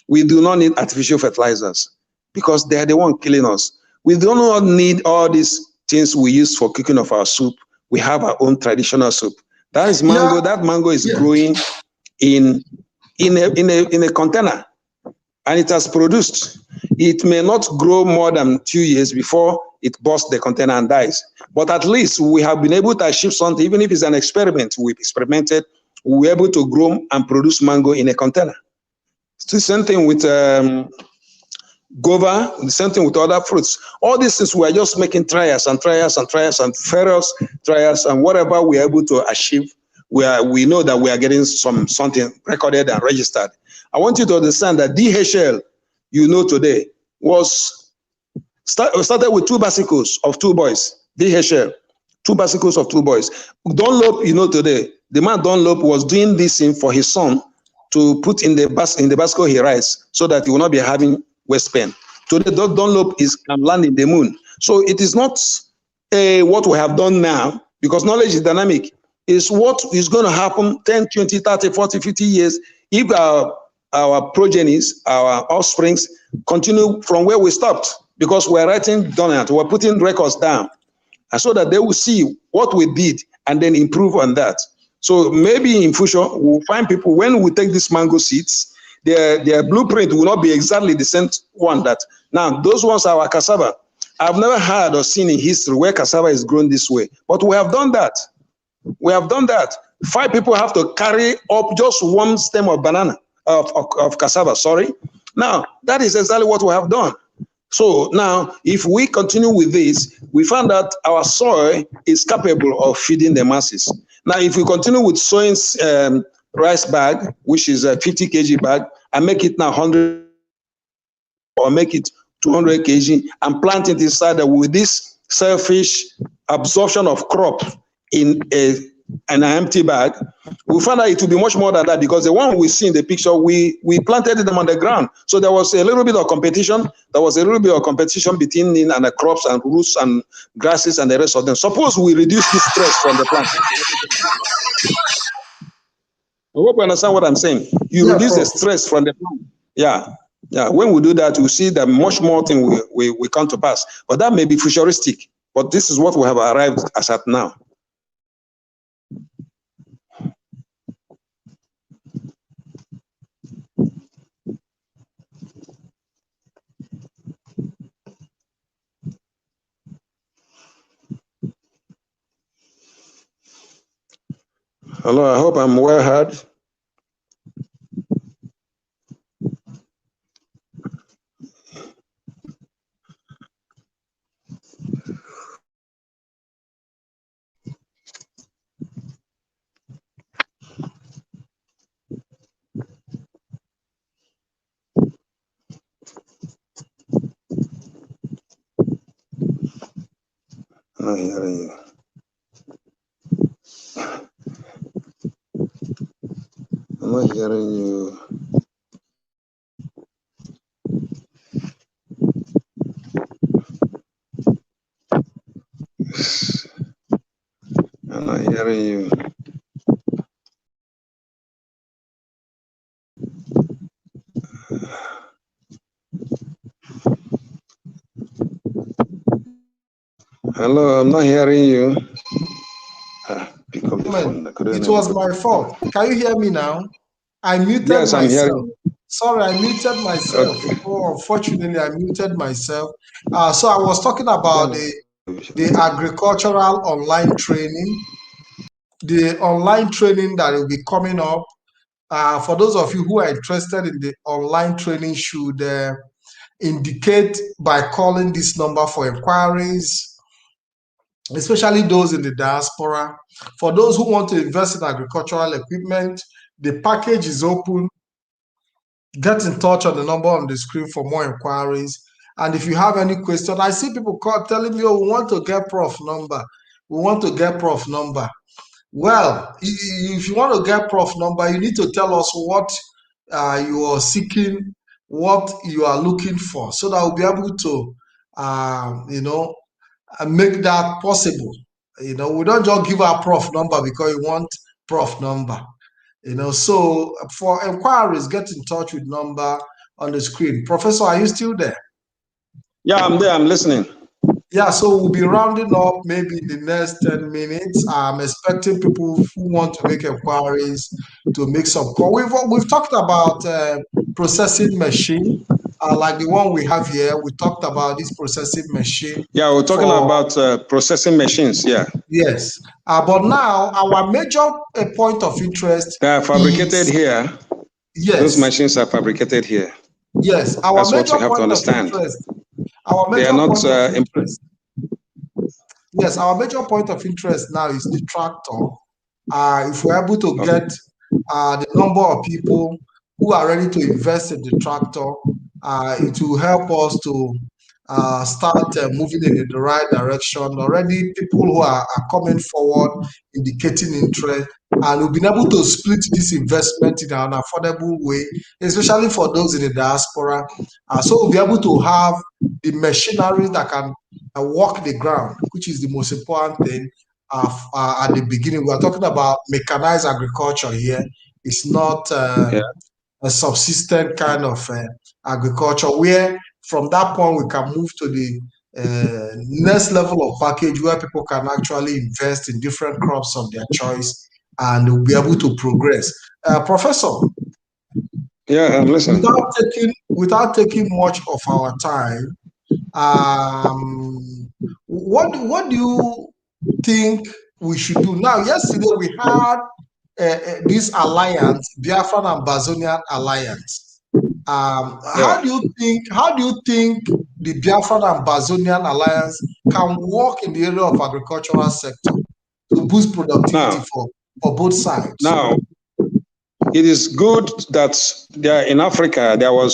We do not need artificial fertilizers, because they are the one killing us. We do not need all these things we use for cooking of our soup. We have our own traditional soup. That is mango. Yeah. That mango is growing in a container, and it has produced. It may not grow more than 2 years before it bursts the container and dies. But at least we have been able to achieve something, even if it's an experiment. We've experimented. We were able to grow and produce mango in a container. It's the same thing with guava, the same thing with other fruits. All these things, we are just making trials and trials and trials and various trials, and whatever we are able to achieve, we know that we are getting something recorded and registered. I want you to understand that DHL, today, started with 2 bicycles of 2 boys. DHL, 2 bicycles of 2 boys. Dunlop, today, the man Dunlop was doing this thing for his son to put in the bicycle he rides, so that he will not be having waist pain. Today, Dunlop can land in the moon. So it is not what we have done now, because knowledge is dynamic, is what is going to happen 10, 20, 30, 40, 50 years if our progenies, our offsprings continue from where we stopped, because we're writing down it, we're putting records down, and so that they will see what we did and then improve on that. So maybe in future, we'll find people, when we take these mango seeds, their blueprint will not be exactly the same one that, now those ones are our cassava. I've never heard or seen in history where cassava is grown this way, but we have done that. We have done that. 5 people have to carry up just one stem of banana, of cassava, sorry. Now, that is exactly what we have done. So now, if we continue with this, we find that our soil is capable of feeding the masses. Now, if we continue with sowing rice bag, which is a 50 kg bag, and make it now 100, or make it 200 kg, and plant it inside with this selfish absorption of crop in an empty bag, we found out it will be much more than that, because the one we see in the picture, we planted them on the ground. So there was a little bit of competition. There was a little bit of competition between and the crops and roots and grasses and the rest of them. Suppose we reduce this stress from the plant. I hope you understand what I'm saying. You reduce the stress from the plant. Yeah. Yeah. When we do that, we see that much more thing we come to pass. But that may be futuristic. But this is what we have arrived as at now. Hello, I hope I'm well heard. I'm not hearing you. I'm not hearing you. I'm not hearing you. Hello, I'm not hearing you. Pick up the phone. It was my fault. Can you hear me now? I muted myself. I'm hearing. Sorry, I muted myself. Okay. Oh, unfortunately, I muted myself. So I was talking about the agricultural online training, the online training that will be coming up. For those of you who are interested in the online training, should indicate by calling this number for inquiries, especially those in the diaspora. For those who want to invest in agricultural equipment, the package is open. Get in touch on the number on the screen for more inquiries. And if you have any question, I see people telling me, oh, we want to get Prof number. We want to get Prof number. Well, if you want to get Prof number, you need to tell us what you are seeking, what you are looking for, so that we'll be able to, make that possible. We don't just give our Prof number because we want Prof number. So for inquiries, get in touch with number on the screen. Professor, are you still there? Yeah, I'm there. I'm listening. Yeah, so we'll be rounding up maybe in the next 10 minutes. I'm expecting people who want to make inquiries to make some call. We've talked about processing machine, like the one we have here. We talked about this processing machine. Yeah, we're talking about processing machines. Yeah. Yes, but now our major point of interest. They are fabricated here. Yes, those machines are fabricated here. Yes, our That's major what you have point to understand. Of interest. Our major they are not point of interest. Yes, our major point of interest now is the tractor. If we're able to get the number of people who are ready to invest in the tractor, it will help us to start moving in the right direction. Already people who are coming forward indicating interest, and we've been able to split this investment in an affordable way, especially for those in the diaspora. So we'll be able to have the machinery that can walk the ground, which is the most important thing at the beginning. We are talking about mechanized agriculture here. It's not a subsistent kind of agriculture where from that point we can move to the next level of package where people can actually invest in different crops of their choice and will be able to progress. Professor, yeah, I'm listening. Without taking much of our time, what do you think we should do now? Yesterday we had this alliance, Biafran and Bazonian alliance. How do you think the Biafran and Bazonian alliance can work in the area of agricultural sector to boost productivity for both sides? Now, it is good that there in Africa there were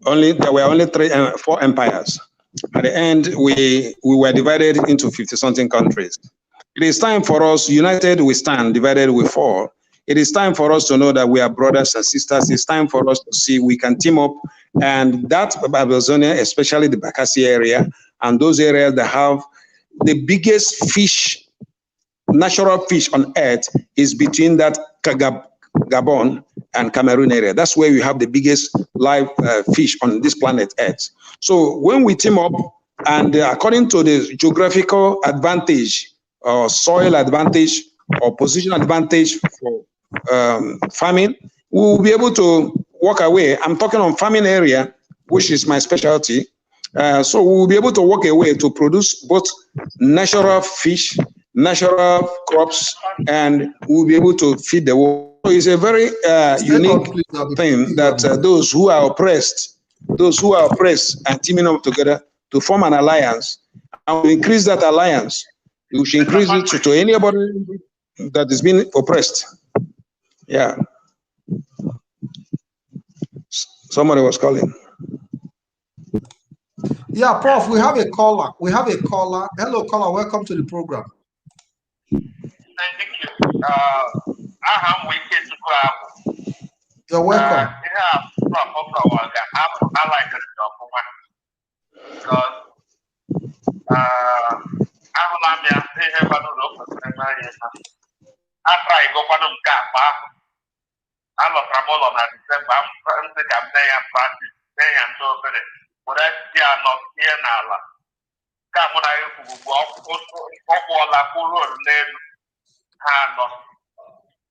only 4 empires. At the end, we were divided into 50-something countries. It is time for us, united we stand, divided we fall. It is time for us to know that we are brothers and sisters. It's time for us to see we can team up. And that Babylonia, especially the Bakassi area, and those areas that have the biggest fish, natural fish on earth, is between that Gabon and Cameroon area. That's where we have the biggest live fish on this planet Earth. So when we team up, and according to the geographical advantage, or soil advantage, or position advantage for farming, we will be able to walk away. I'm talking on farming area, which is my specialty. So we will be able to walk away to produce both natural fish, natural crops, and we'll be able to feed the world. So it's a very unique thing that those who are oppressed and teaming up together to form an alliance, and we increase that alliance. We should increase it to anybody that is being oppressed. Yeah. Somebody was calling. Yeah, Prof, we have a caller. Hello, caller. Welcome to the program. Thank you. You're welcome. I like it because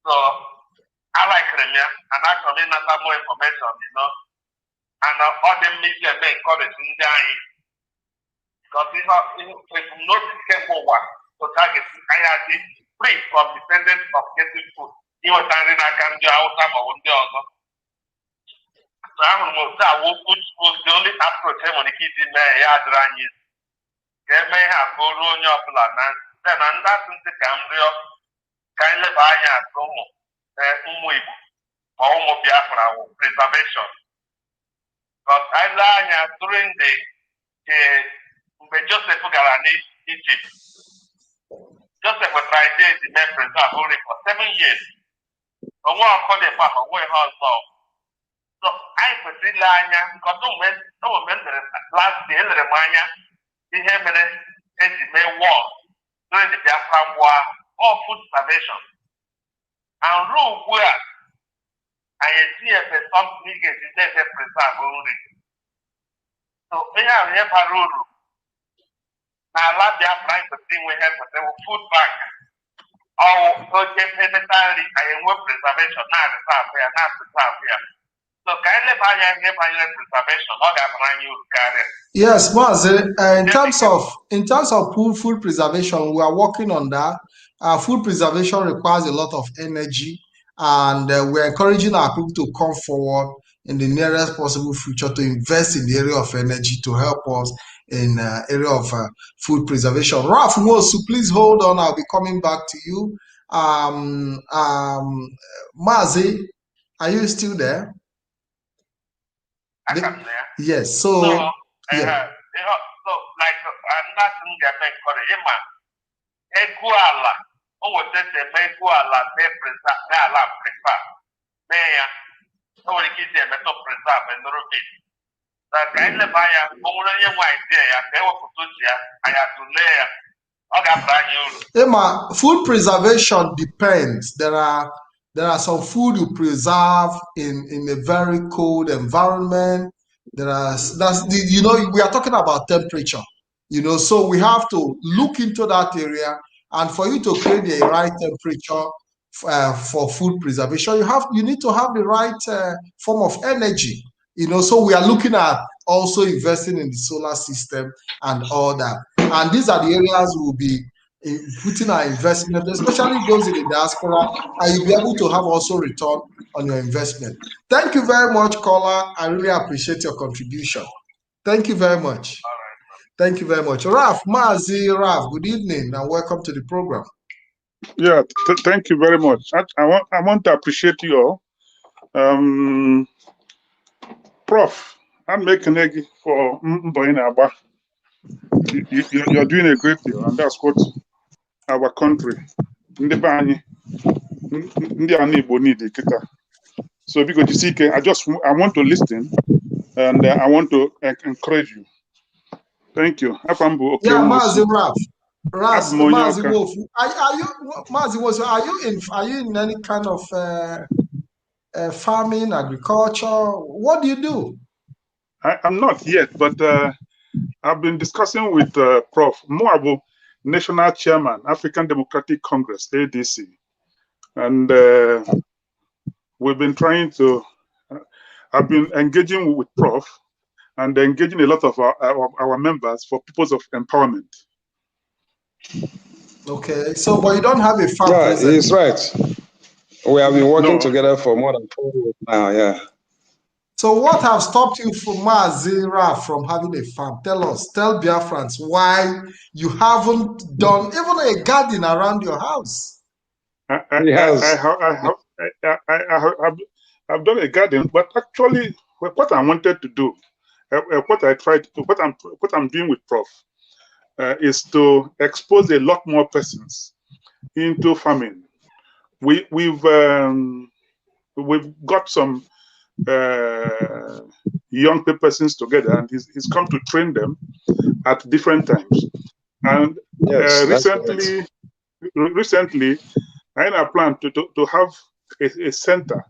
so I like Remia, and actually not more information, and all the media may encourage in dying. Because if not can go work to target IRT free from dependence of getting food. You were standing I can do out of one day also. So I will put the only approach when the kids in there yard run is they may have go on your plan and then that's in the Cambria kind of buy at home or Biafra preservation. Because I learned during the Joseph Garani Egypt. Joseph was trying to preserve only for 7 years. So I could see Lanya because no man last day Remania, he had a war during the Biafran war or food starvation. And rule where I see if some niggas is there to preserve only. So we have never rule. Now last Biafran to think we have the food bank. Oh, okay, necessarily I am work preservation, not the staff here, not the staff here. So kindly buy preservation, not that brand new carry. Yes, Mazi, in terms of food preservation, we are working on that. Food preservation requires a lot of energy, and we're encouraging our people to come forward in the nearest possible future to invest in the area of energy to help us in area of food preservation. Ralph Mosu, please hold on. I'll be coming back to you. Mazi, are you still there? I am there. Yes. So yeah. So like I'm not in the bank for the Emma. Eguala. Oh, what did the Meguala they preserve? Mayor. Oh, the kids they preserve and repeat. that kind of buyer, only one idea, they were put here, I have to lay. Emma, food preservation depends. There are some food you preserve in a very cold environment. We are talking about temperature, so we have to look into that area. And for you to create the right temperature for food preservation, you need to have the right form of energy. So we are looking at also investing in the solar system and all that. And these are the areas we'll be putting our investment, especially those in the diaspora, and you'll be able to have also return on your investment. Thank you very much, caller. I really appreciate your contribution. Thank you very much. Thank you very much. Raf, Mazi, Raf, good evening and welcome to the program. Yeah, thank you very much. I want to appreciate you all. Prof, I'm making egg for Mboinaba. You're doing a great deal, and that's what our country, so because you see, I want to listen, and I want to encourage you. Thank you. Yeah, Mazi Raf. Mazi Wolf, are you in any kind of farming, agriculture? What do you do? I'm not yet, but I've been discussing with Prof. Moabo, National Chairman, African Democratic Congress, ADC. And we've been trying to, I've been engaging with Prof. and engaging a lot of our members for purpose of empowerment. Okay, so, but you don't have a farm. Yeah, he's right. We have been working together for more than 4 years now, yeah. So what has stopped you from Mazira from having a farm? Tell Biafrans why you haven't done even a garden around your house. I've done a garden, but actually what I wanted to do, what I'm doing with Prof, is to expose a lot more persons into farming. We've got some young persons together, and he's come to train them at different times. And yes, recently, I had a plan to have a center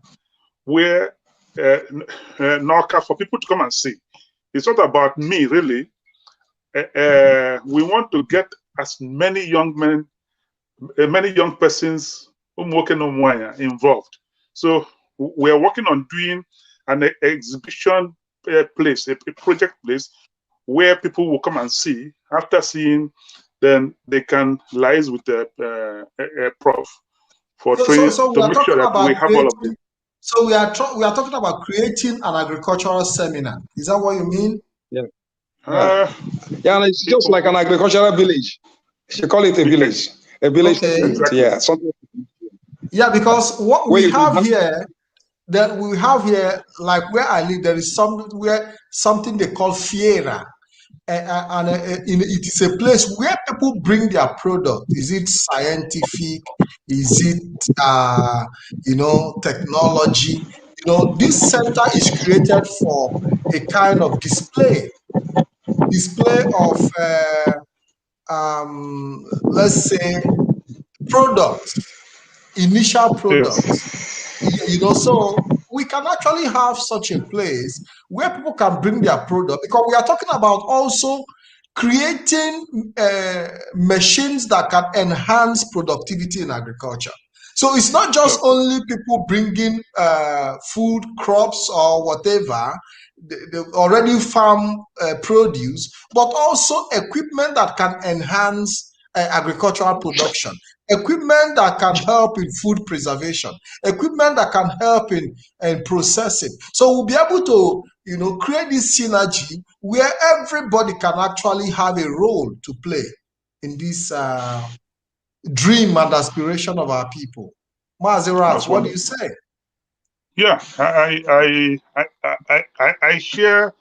where Norca for people to come and see. It's not about me, really. We want to get as many young men, many young persons involved. So we are working on doing an exhibition place, a project place, where people will come and see. After seeing, then they can liaise with the Prof for training to make sure that we have all of them. So we are talking about creating an agricultural seminar. Is that what you mean? Yeah. Yeah, it's just like an agricultural village. You call it a village. A village. Okay. Exactly. Yeah. Something. Yeah, because what we have here, like where I live, there is something they call Fiera. It is a place where people bring their product. Is it scientific? Is it technology? This center is created for a kind of display of let's say products, initial products. Yes. So we can actually have such a place where people can bring their product, because we are talking about also creating machines that can enhance productivity in agriculture. So it's not just only people bringing food, crops, or whatever, they already farm produce, but also equipment that can enhance agricultural production, equipment that can help in food preservation, equipment that can help in processing. So we'll be able to, create this synergy where everybody can actually have a role to play in this dream and aspiration of our people. Maziras, what do you say? Yeah, I share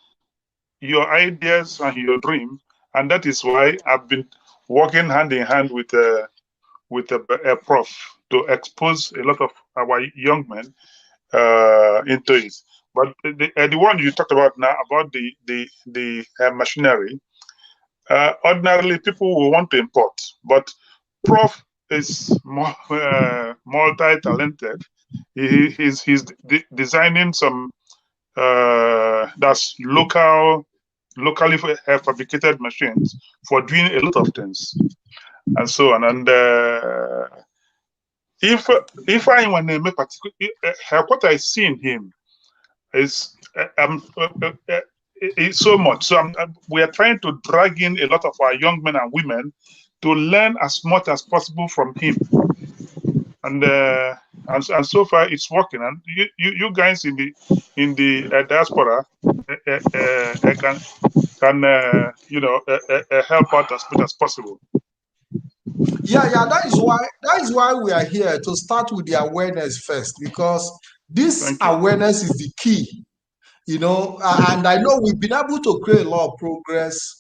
your ideas and your dream, and that is why I've been working hand in hand with a Prof to expose a lot of our young men into it. But the one you talked about now, about the machinery, ordinarily people will want to import, but Prof is more, multi-talented. He's designing some that's locally fabricated machines for doing a lot of things, and so on. And if I want to make particular, what I see in him is it's so much. So we are trying to drag in a lot of our young men and women to learn as much as possible from him, and so far it's working. And you guys in the diaspora can help out as much as possible. Yeah, that is why we are here, to start with the awareness first, because this awareness is the key, and I know we've been able to create a lot of progress,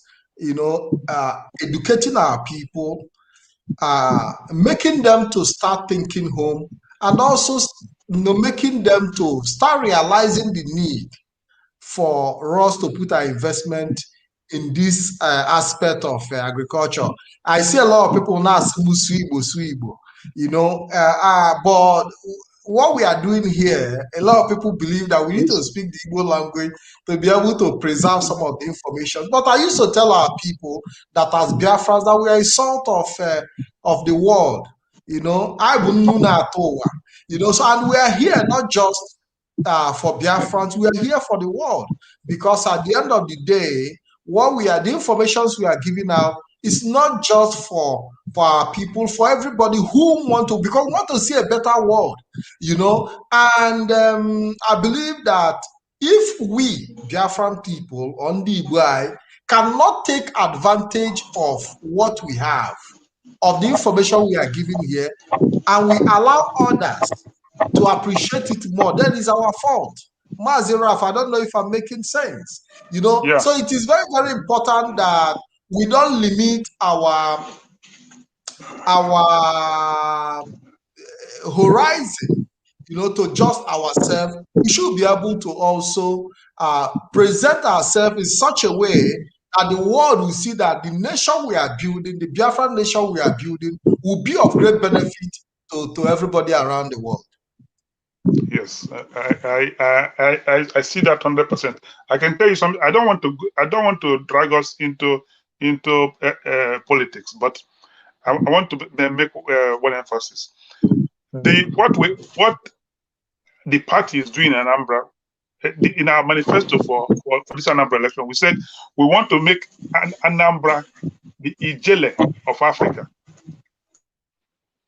educating our people, making them to start thinking home, and also making them to start realizing the need for us to put our investment in this aspect of agriculture. I see a lot of people now Swibo, but what we are doing here, a lot of people believe that we need to speak the Igbo language to be able to preserve some of the information. But I used to tell our people that as Biafrans, that we are a salt of the world. So, and we are here not just for Biafrans, we are here for the world, because at the end of the day, the informations we are giving out is not just for our people, for everybody who want to see a better world, and I believe that if we Biafran people on the Igbo cannot take advantage of what we have, of the information we are giving here, and we allow others to appreciate it more, then it's our fault. Maziraf, I don't know if I'm making sense. So it is very, very important that we don't limit our horizon, to just ourselves. We should be able to also present ourselves in such a way that the world will see that the nation we are building, the Biafran nation we are building, will be of great benefit to everybody around the world. Yes, I see that 100%. I can tell you something. I don't want to drag us into politics, but I want to make one emphasis. What the party is doing in Anambra, in our manifesto for this Anambra election, we said we want to make Anambra the Ijele of Africa.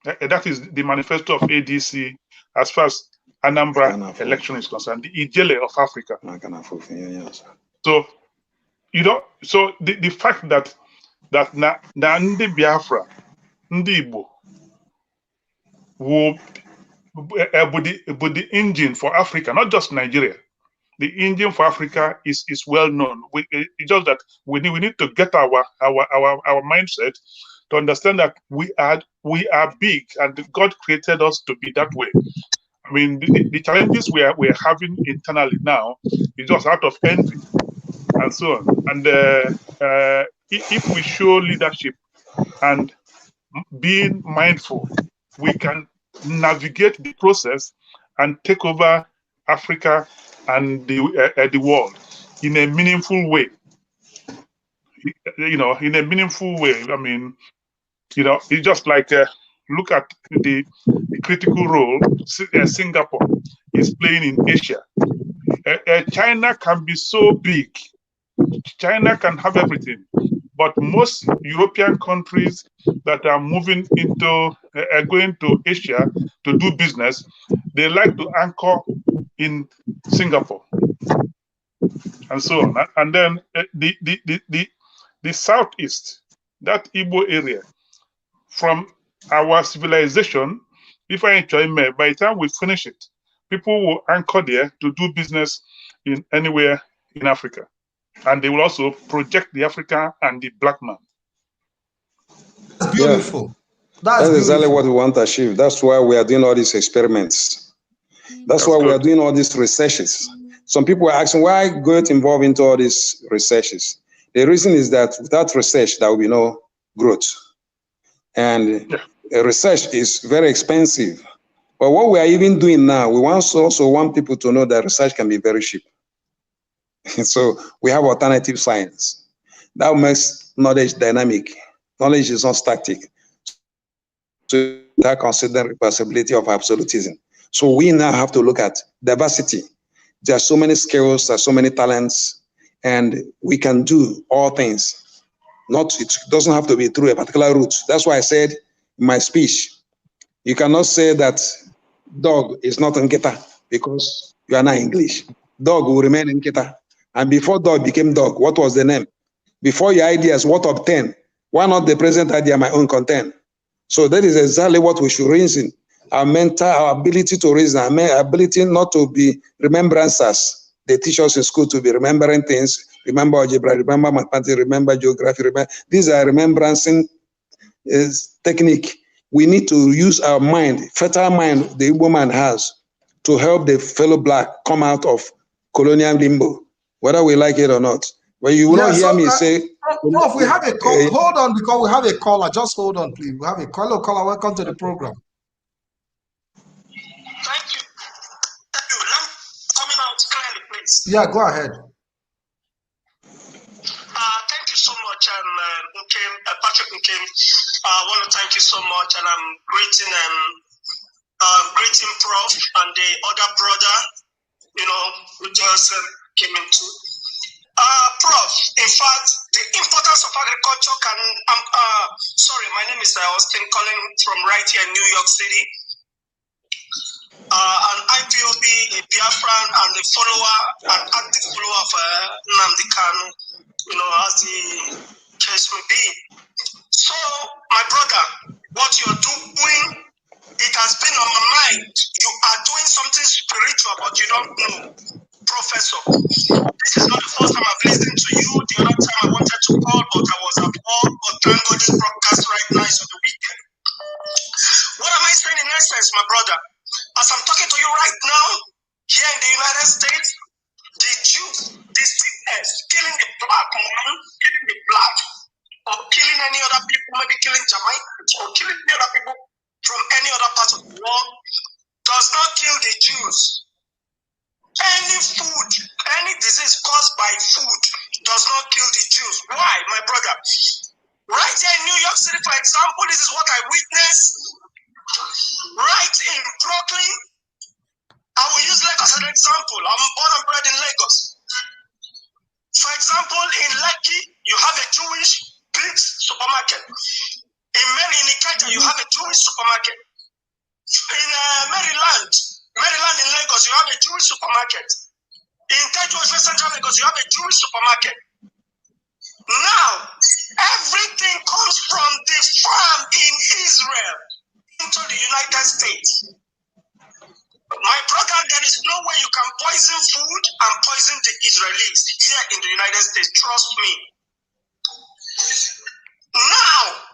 That is the manifesto of ADC as far as Anambra election is concerned, the Ijele of Africa. So, so the fact that Ndi Biafra, Ndi Igbo, will be the engine for Africa, not just Nigeria. The engine for Africa is well known. It's just that we need to get our mindset to understand that we are big, and God created us to be that way. I mean, the challenges we are having internally now is just out of envy and so on. And if we show leadership and being mindful, we can navigate the process and take over Africa and the world in a meaningful way. In a meaningful way. I mean, it's just like look at the critical role Singapore is playing in Asia. China can be so big. China can have everything. But most European countries that are moving into, going to Asia to do business, they like to anchor in Singapore and so on. And then the southeast, that Igbo area, from our civilization, if I enjoy me, by the time we finish it, people will anchor there to do business in anywhere in Africa. And they will also project the African and the black man. That's beautiful. Yeah. That's exactly what we want to achieve. That's why we are doing all these experiments. That's why we are doing all these researches. some people are asking why get involved into all these researches. The reason is that without research, there will be no growth. And research is very expensive. But what we are even doing now, we also want people to know that research can be very cheap. So we have alternative science. That makes knowledge dynamic. Knowledge is not static. So that considers the possibility of absolutism. So we now have to look at diversity. There are so many skills, there are so many talents, and we can do all things. It doesn't have to be through a particular route. That's why I said in my speech, you cannot say that dog is not Nketa because you are not English. Dog will remain Nketa. And before dog became dog, what was the name? Before your ideas, what obtain? Why not the present idea, my own content? So that is exactly what we should reason. Our mental, our ability to reason, our ability not to be remembrancers. They teach us in school to be remembering things, remember algebra, remember mathematics, remember geography. These are remembrancing technique. We need to use our mind, fertile mind the Igbo man has, to help the fellow black come out of colonial limbo, whether we like it or not. When you will not hear me say, Prof, we have a call. Hold on, because we have a caller. Just hold on, please. We have a caller. Caller, welcome to the program. Thank you. Thank you. I'm coming out clearly, please. Yeah, go ahead. Thank you so much, Patrick Nkem. I want to thank you so much, and I'm greeting Prof and the other brother, who just came in too. Prof, in fact, the importance of agriculture can, sorry, my name is Austin, calling from right here in New York City. An IPOB, a Biafran, and a follower, an active follower of Nnamdi Kanu, as the case may be. So, my brother, what you're doing, it has been on my mind. You are doing something spiritual, but you don't know. Professor, this is not the first time I've listened to you. The other time I wanted to call, but I was at work. But thank God this broadcast right now is on the weekend. What am I saying in essence, my brother? As I'm talking to you right now, here in the United States, the Jews, the sickness, killing the black man, killing the black, or killing any other people, maybe killing Jamaicans, or killing any other people from any other part of the world, does not kill the Jews. Any food, any disease caused by food does not kill the Jews. Why, my brother? Right here in New York City, for example, this is what I witnessed. Right in Brooklyn, I will use Lagos as an example. I'm born and bred in Lagos. For example, in Lekki, you have a Jewish big supermarket. In Ikeja, you have a Jewish supermarket. In Maryland in Lagos, you have a Jewish supermarket. In Tejuosho, Central Lagos, you have a Jewish supermarket. Now, everything comes from the farm in Israel into the United States. My brother, there is no way you can poison food and poison the Israelis here in the United States. Trust me. Now,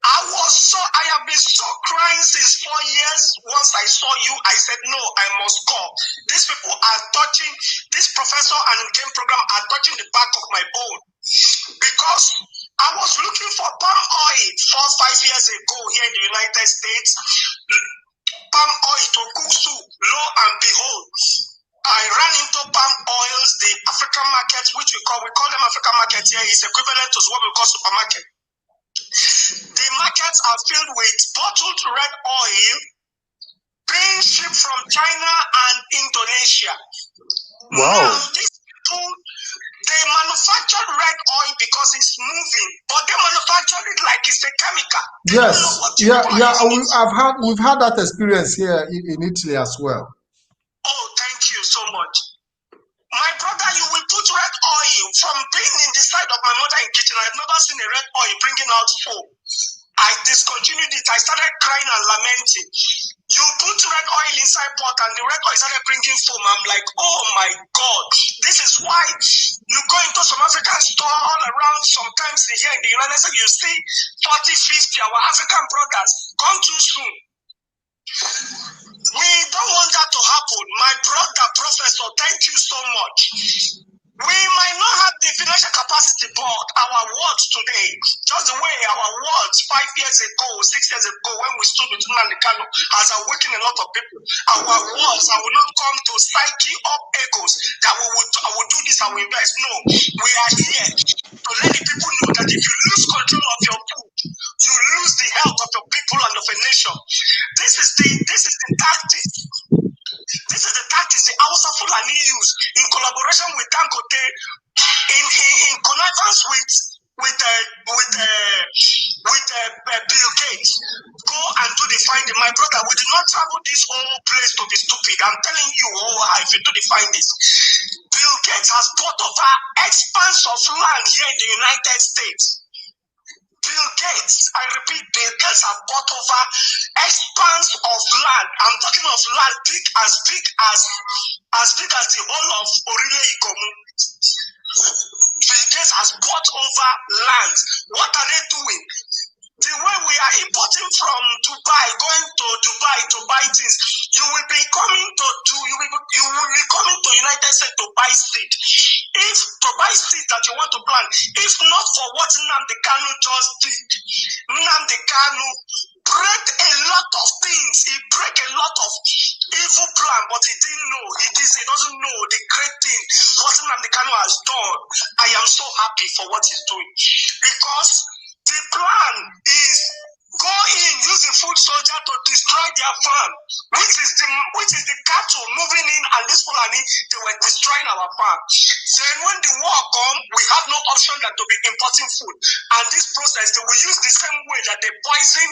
I have been so crying since 4 years. Once I saw you, I said, no, I must call. These people are touching, this professor and game program are touching the back of my bone. Because I was looking for palm oil 4 or 5 years ago here in the United States. Palm oil to cook soup, lo and behold, I ran into palm oils, the African markets, which we call them African markets here, is equivalent to what we call supermarket. The markets are filled with bottled red oil being shipped from China and Indonesia. Wow. Now, these people, they manufacture red oil because it's moving, but they manufacture it like it's a chemical. They Yes, don't know what we've had that experience here in Italy as well. Oh, thank you so much. My brother, you will put red oil from being in the side of my mother in kitchen. I've never seen a red oil bringing out foam. I discontinued it. I started crying and lamenting. You put red oil inside pot and the red oil started bringing foam. I'm like, oh my God. This is why you go into some African store all around. Sometimes here in the United States, you see 40, 50, our African brothers come too soon. We don't want that to happen. My brother, Professor, thank you so much. We might not have the financial capacity, but our words today, just the way our words 5 years ago, 6 years ago, when we stood with Nnamdi Kanu, has awakened a lot of people. Our words, I will not come to psyche up egos that I will do this, I will invest. No, we are here to let the people know that if you lose control of your food, you lose the health of your people and of a nation. This is the tactic. This is the tactics the Hausa Fulani use in collaboration with Dangote, in connivance with Bill Gates. Go and do the finding. My brother, we did not travel this whole place to be stupid. I'm telling you, if you do the findings, Bill Gates has bought over expanse of land here in the United States. Bill Gates, I repeat, Bill Gates have bought over expanse of land. I'm talking of land big as the whole of Orile Ikomu. Bill Gates has bought over land. What are they doing? The way we are importing from Dubai, going to Dubai to buy things, you will be coming to United States to buy seed. If to buy seed that you want to plant, if not for what Nnamdi Kanu just did, Nnamdi Kanu break a lot of things. He break a lot of evil plan, but he didn't know. He doesn't know the great thing what Nnamdi Kanu has done. I am so happy for what he's doing, because the plan is go in, use the food soldier to destroy their farm, which is the cattle moving in, and this Fulani, they were destroying our farm. Then when the war come, we have no option than to be importing food. And this process, they will use the same way that they poison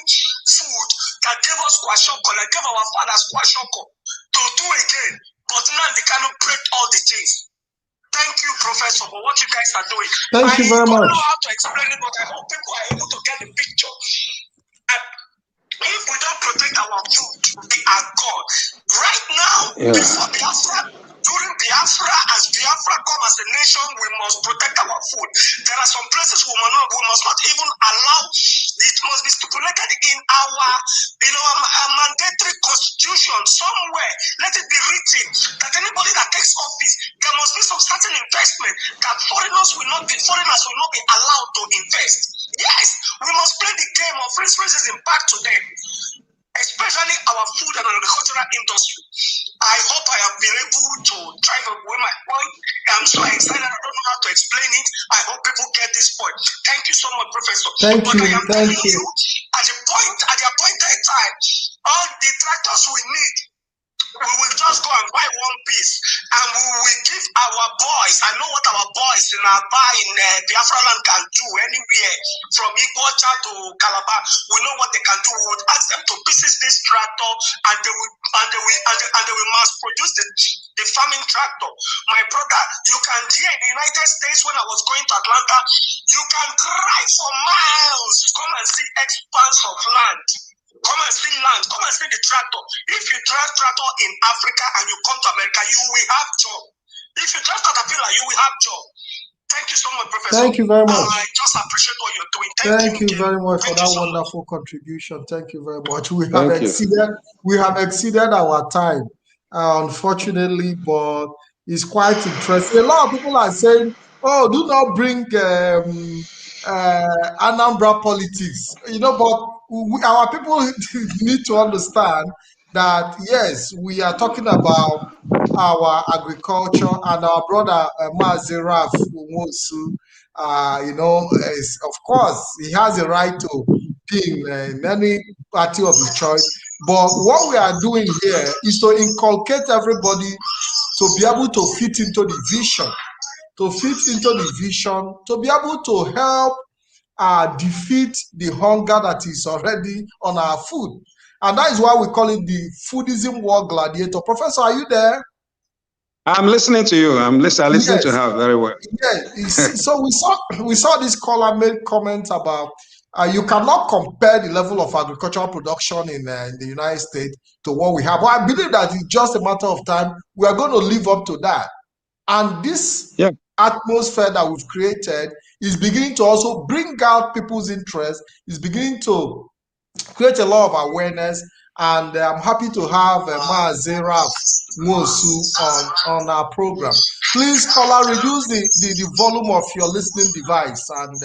food that gave us kwashoko, that gave our fathers kwashoko, to do again. But now they cannot break all the things. Thank you, Professor, for what you guys are doing. Thank you very much. I don't know how to explain it, but I hope people are able to get the picture. If we don't protect our food, we are gone. Right now, before Biafra, during Biafra, as Biafra come as a nation, we must protect our food. There are some places we must not even allow. It must be stipulated in our mandatory constitution somewhere. Let it be written that anybody that takes office, there must be some certain investment that foreigners will not be allowed to invest. Yes, we must play the game of racism back to them, especially our food and agricultural industry. I hope I have been able to drive away my point. I'm so excited. I don't know how to explain it. I hope people get this point. Thank you so much, Professor. Thank you. I am telling you, at the appointed time, all the tractors we need, we will just go and buy one piece, and we will give our boys. I know what our boys in Aba, in Biafra land can do anywhere, from Ikocha to Calabar. We know what they can do. We would ask them to pieces this tractor, and they will mass produce the farming tractor. My brother, you can hear in the United States when I was going to Atlanta, you can drive for miles, come and see expanse of land. Come and see land, come and see the tractor. If you drive tractor in Africa and you come to America, you will have job. If you drive Caterpillar, you will have job. Thank you so much, Professor. Thank you very much. I just appreciate what you're doing. Thank you very much for that wonderful contribution. Thank you very much. We have exceeded our time, unfortunately, but it's quite interesting. A lot of people are saying, "Oh, do not bring Anambra politics," but our people need to understand that yes, we are talking about our agriculture, and our brother Mazi Raf Umosu, is, of course, he has a right to be in any party of his choice. But what we are doing here is to inculcate everybody to be able to fit into the vision, to be able to help defeat the hunger that is already on our food. And that is why we call it the Foodism War Gladiator. Professor, are you there? I'm listening to you. I listen to her very well. Yes. So we saw this caller made comments about you cannot compare the level of agricultural production in the United States to what we have. Well, I believe that it's just a matter of time. We are going to live up to that. And this atmosphere that we've created is beginning to also bring out people's interest, is beginning to create a lot of awareness. And I'm happy to have Maazi Ralph Nwosu on our program. Please, caller, reduce the volume of your listening device and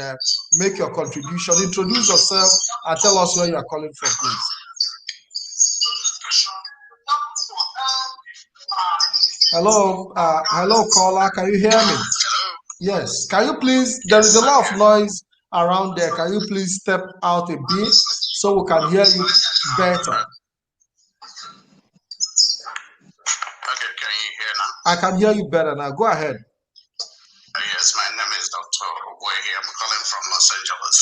make your contribution. Introduce yourself and tell us where you are calling from, please. Hello, hello, caller. Can you hear me? Yes. Can you please? There is a lot of noise around there. Can you please step out a bit so we can hear you better? Okay, can you hear now? I can hear you better now. Go ahead. Yes, my name is Dr. Oboye. I'm calling from Los Angeles.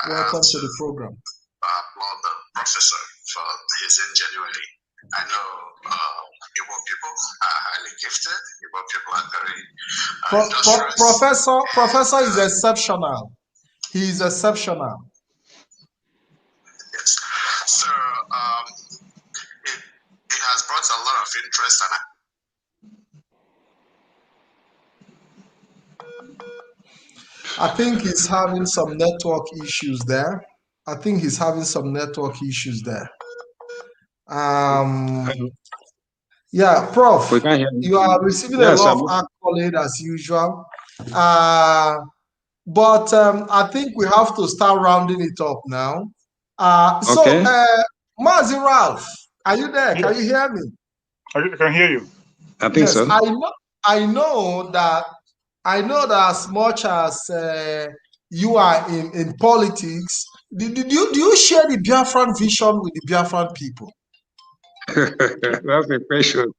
Welcome to the program. Applaud the professor for his ingenuity. I know Igbo people are highly gifted. Igbo people are very Professor is exceptional. He is exceptional. Yes. So it has brought a lot of interest, and I think he's having some network issues there. Yeah, Prof, you are receiving a lot of accolade as usual. But I think we have to start rounding it up now. Maazi Ralph, are you there? Can you hear me? I can hear you. I think so. I know that as much as you are in politics, do you share the Biafran vision with the Biafran people? That's the question.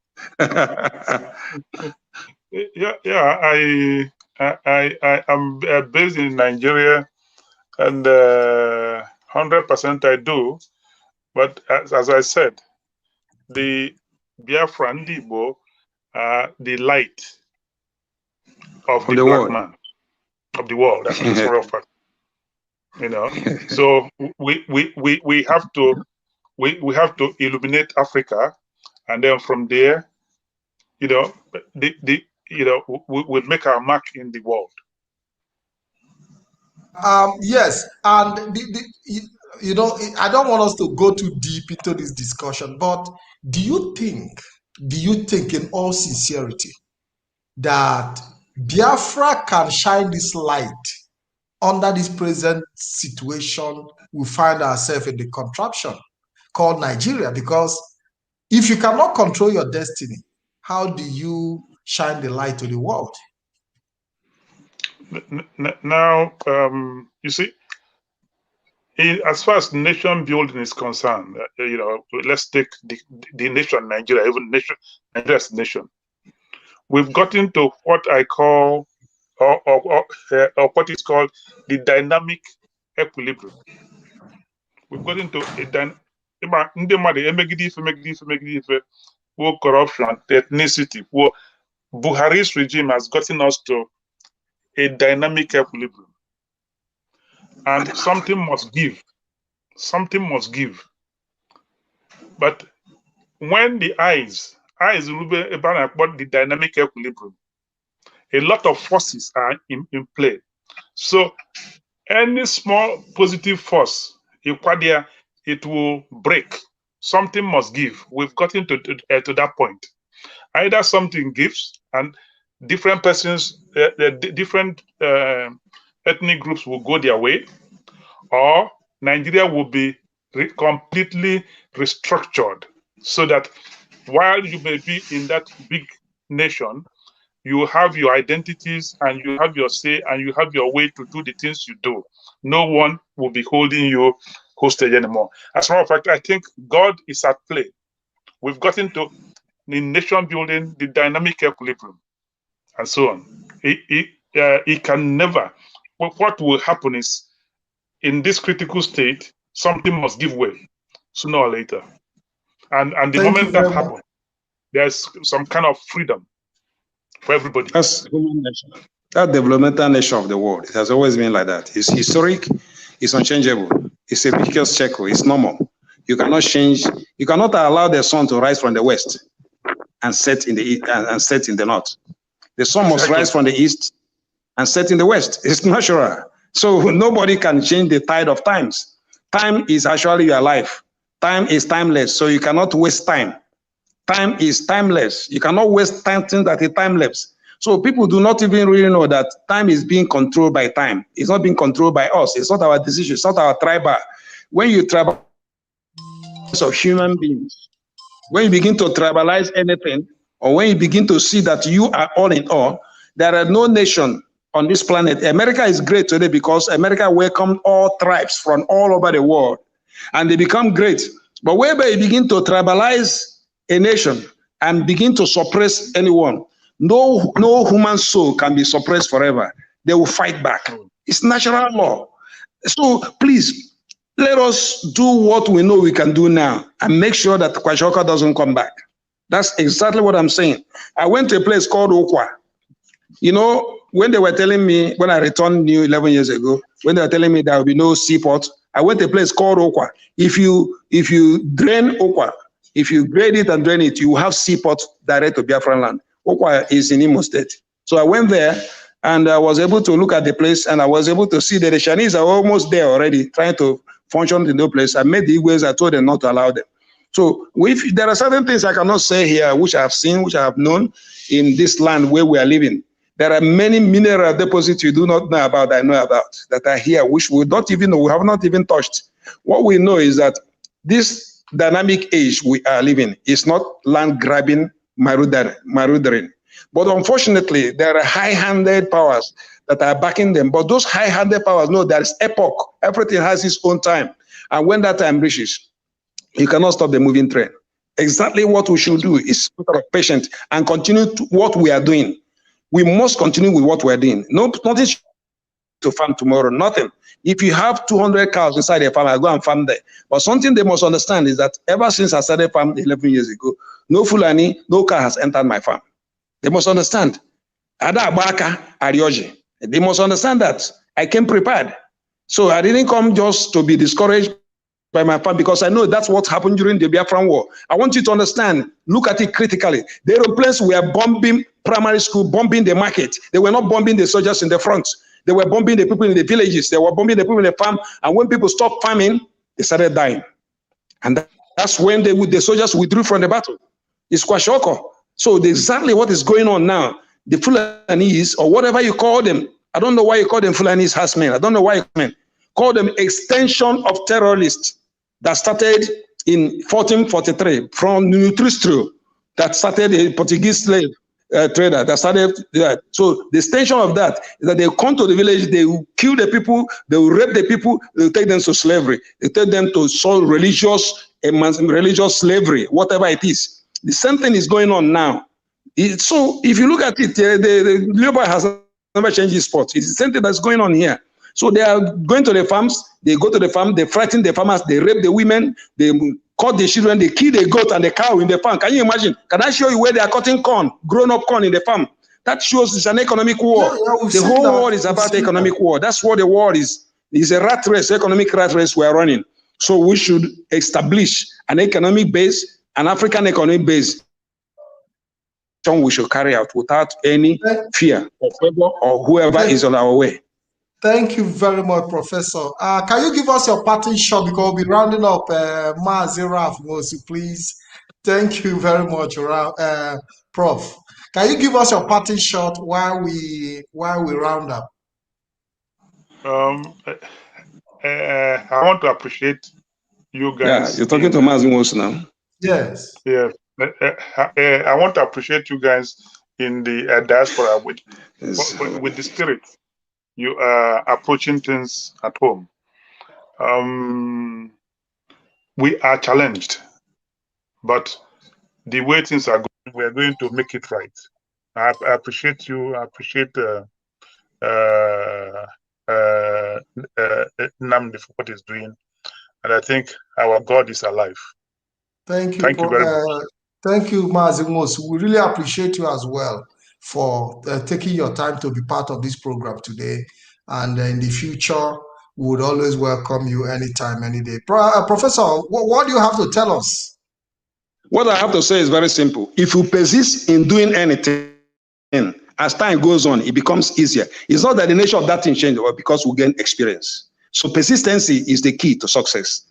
I am based in Nigeria, and 100% I do. But as I said, the Biafran Igbo are the light of the black man, of the world. That's for a fact. You know, so we have to illuminate Africa, and then from there, you know, we'll make our mark in the world. Yes, and you know, I don't want us to go too deep into this discussion, but do you think in all sincerity that Biafra can shine this light under this present situation we find ourselves in, the contraption called Nigeria? Because if you cannot control your destiny, how do you shine the light to the world? Now, you see, as far as nation building is concerned, you know, let's take the nation Nigeria, even Nigeria as a nation. We've gotten to what I call, or what is called the dynamic equilibrium. We've gotten to corruption, ethnicity. Buhari's regime has gotten us to a dynamic equilibrium. And something must give. Something must give. But when the eyes about the dynamic equilibrium, a lot of forces are in play. So any small positive force, it will break. Something must give. We've gotten to that point. Either something gives and different persons, different ethnic groups will go their way, or Nigeria will be completely restructured so that while you may be in that big nation, you have your identities and you have your say and you have your way to do the things you do. No one will be holding you hostage anymore. As a matter of fact, I think God is at play. We've gotten to the nation building, the dynamic equilibrium, and so on. It can never. What will happen is, in this critical state, something must give way sooner or later. And the moment that happens, there's some kind of freedom for everybody. That's human nature. That developmental nature of the world. It has always been like that. It's historic, it's unchangeable, it's a vicious cycle, it's normal. You cannot change, you cannot allow the sun to rise from the west and set in the east and set in the north. The sun must rise from the east and set in the west. It's natural. So nobody can change the tide of times. Time is actually your life. Time is timeless, so you cannot waste time. Time is timeless. You cannot waste time things that are timeless. So people do not even really know that time is being controlled by time. It's not being controlled by us. It's not our decision. It's not our tribal. When you tribalize of human beings, when you begin to tribalize anything, or when you begin to see that you are all in all, there are no nation on this planet. America is great today because America welcomed all tribes from all over the world, and they become great. But wherever you begin to tribalize a nation and begin to suppress anyone, no human soul can be suppressed forever. They will fight back. It's natural law. So please, let us do what we know we can do now and make sure that Kwashiorkor doesn't come back. That's exactly what I'm saying. I went to a place called Okwa. You know, when they were telling me, when I returned new 11 years ago, when they were telling me there will be no seaport, I went to a place called Okwa. If you drain Okwa, if you grade it and drain it, you have seaport direct to Biafran land. Okwa is in Imo State. So I went there and I was able to look at the place, and I was able to see that the Chinese are almost there already, trying to function in the place. I made the Igwes, I told them not to allow them. So there are certain things I cannot say here, which I have seen, which I have known in this land where we are living. There are many mineral deposits you do not know about, I know about, that are here, which we don't even know, we have not even touched. What we know is that this dynamic age we are living is not land grabbing, maraudering. But unfortunately, there are high-handed powers that are backing them. But those high-handed powers know there is epoch. Everything has its own time. And when that time reaches, you cannot stop the moving train. Exactly what we should do is be patient and continue to what we are doing. We must continue with what we're doing. Nothing to farm tomorrow, nothing. If you have 200 cows inside a farm, I go and farm there. But something they must understand is that ever since I started farming 11 years ago, no Fulani, no car has entered my farm. They must understand. Ada Abaka Arioji. They must understand that I came prepared. So I didn't come just to be discouraged by my farm, because I know that's what happened during the Biafran War. I want you to understand, look at it critically. The aeroplanes were bombing primary school, bombing the market. They were not bombing the soldiers in the front. They were bombing the people in the villages. They were bombing the people in the farm. And when people stopped farming, they started dying. And that's when the soldiers withdrew from the battle. It's Kwashiorkor. So exactly what is going on now, the Fulanis, or whatever you call them, I don't know why you call them Fulanis herdsmen. I don't know why you call them extension of terrorists that started in 1443 from Nutristro, that started a Portuguese slave trader that started that. So the extension of that is that they come to the village, they will kill the people, they will rape the people, they will take them to slavery, they take them to religious slavery, whatever it is. The same thing is going on now. So if you look at it, the labor has never changed its spot. It's the same thing that's going on here. So they are going to the farms, they go to the farm, they frighten the farmers, they rape the women, they cut the children, they kill the goat and the cow in the farm. Can you imagine? Can I show you where they are cutting corn, grown-up corn in the farm? That shows it's an economic war. The whole war is about economic war. That's what the war is. It's a rat race, economic rat race we are running. So we should establish an economic base, an African economic base we should carry out without any fear of whoever or whoever is on our way. Thank you very much, Professor. Can you give us your parting shot, because we'll be rounding up Mazi Raf Mosi, please? Thank you very much, Prof. Can you give us your parting shot while we round up? I want to appreciate you guys. Yeah, you're talking to Mazi Mosi now. Yes. Yeah. I want to appreciate you guys in the diaspora with the spirit you are approaching things at home. We are challenged, but the way things are going, we are going to make it right. I appreciate you. I appreciate Namdi for what he's doing, and I think our God is alive. Thank you. Thank you very much. Thank you, Mazimos. We really appreciate you as well for taking your time to be part of this program today. And in the future, we would always welcome you anytime, any day. Professor, what do you have to tell us? What I have to say is very simple. If you persist in doing anything, as time goes on, it becomes easier. It's not that the nature of that thing changes, but because we gain experience. So persistency is the key to success.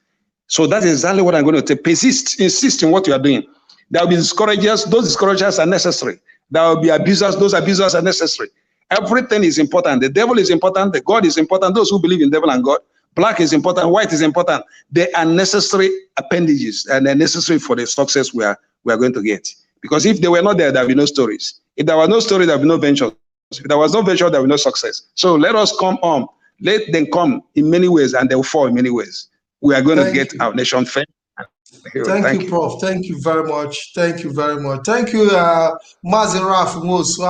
So that is exactly what I'm going to take. Persist, insist in what you are doing. There will be discouragers. Those discouragers are necessary. There will be abusers. Those abusers are necessary. Everything is important. The devil is important. The God is important. Those who believe in devil and God. Black is important. White is important. They are necessary appendages, and they're necessary for the success we are going to get. Because if they were not there, there will be no stories. If there was no story, there will be no venture. If there was no venture, there will be no success. So let us come on. Let them come in many ways, and they will fall in many ways. We are going to get our nation fed. Thank you, Prof. Thank you very much. Thank you very much. Thank you, Maziraf Mosu,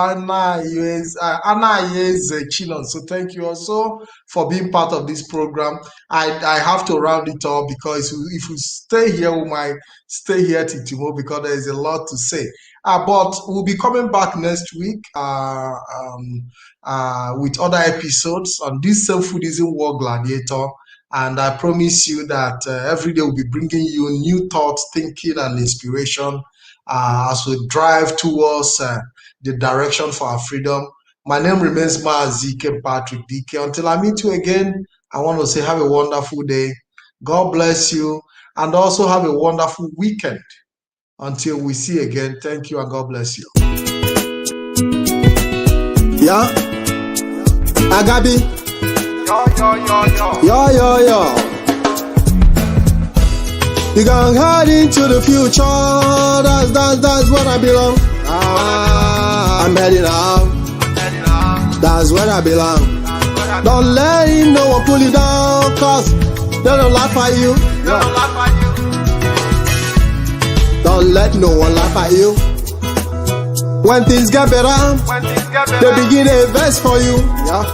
Chinon. So thank you also for being part of this program. I have to round it up because if we stay here, we might stay here till tomorrow because there is a lot to say. But we'll be coming back next week with other episodes on this same Foodism War Gladiator. And I promise you that every day we'll be bringing you new thoughts, thinking, and inspiration as we drive towards the direction for our freedom. My name remains Maazike Patrick DK. Until I meet you again, I want to say have a wonderful day. God bless you. And also have a wonderful weekend. Until we see again, thank you and God bless you. Yeah. Agabi. Yo. You gonna head into the future. That's where I belong. I'm heading out. That's where I belong. Don't let no one pull you down, cause they don't laugh at you. Don't let no one laugh at you. When things get better, they begin a verse for you. Yeah.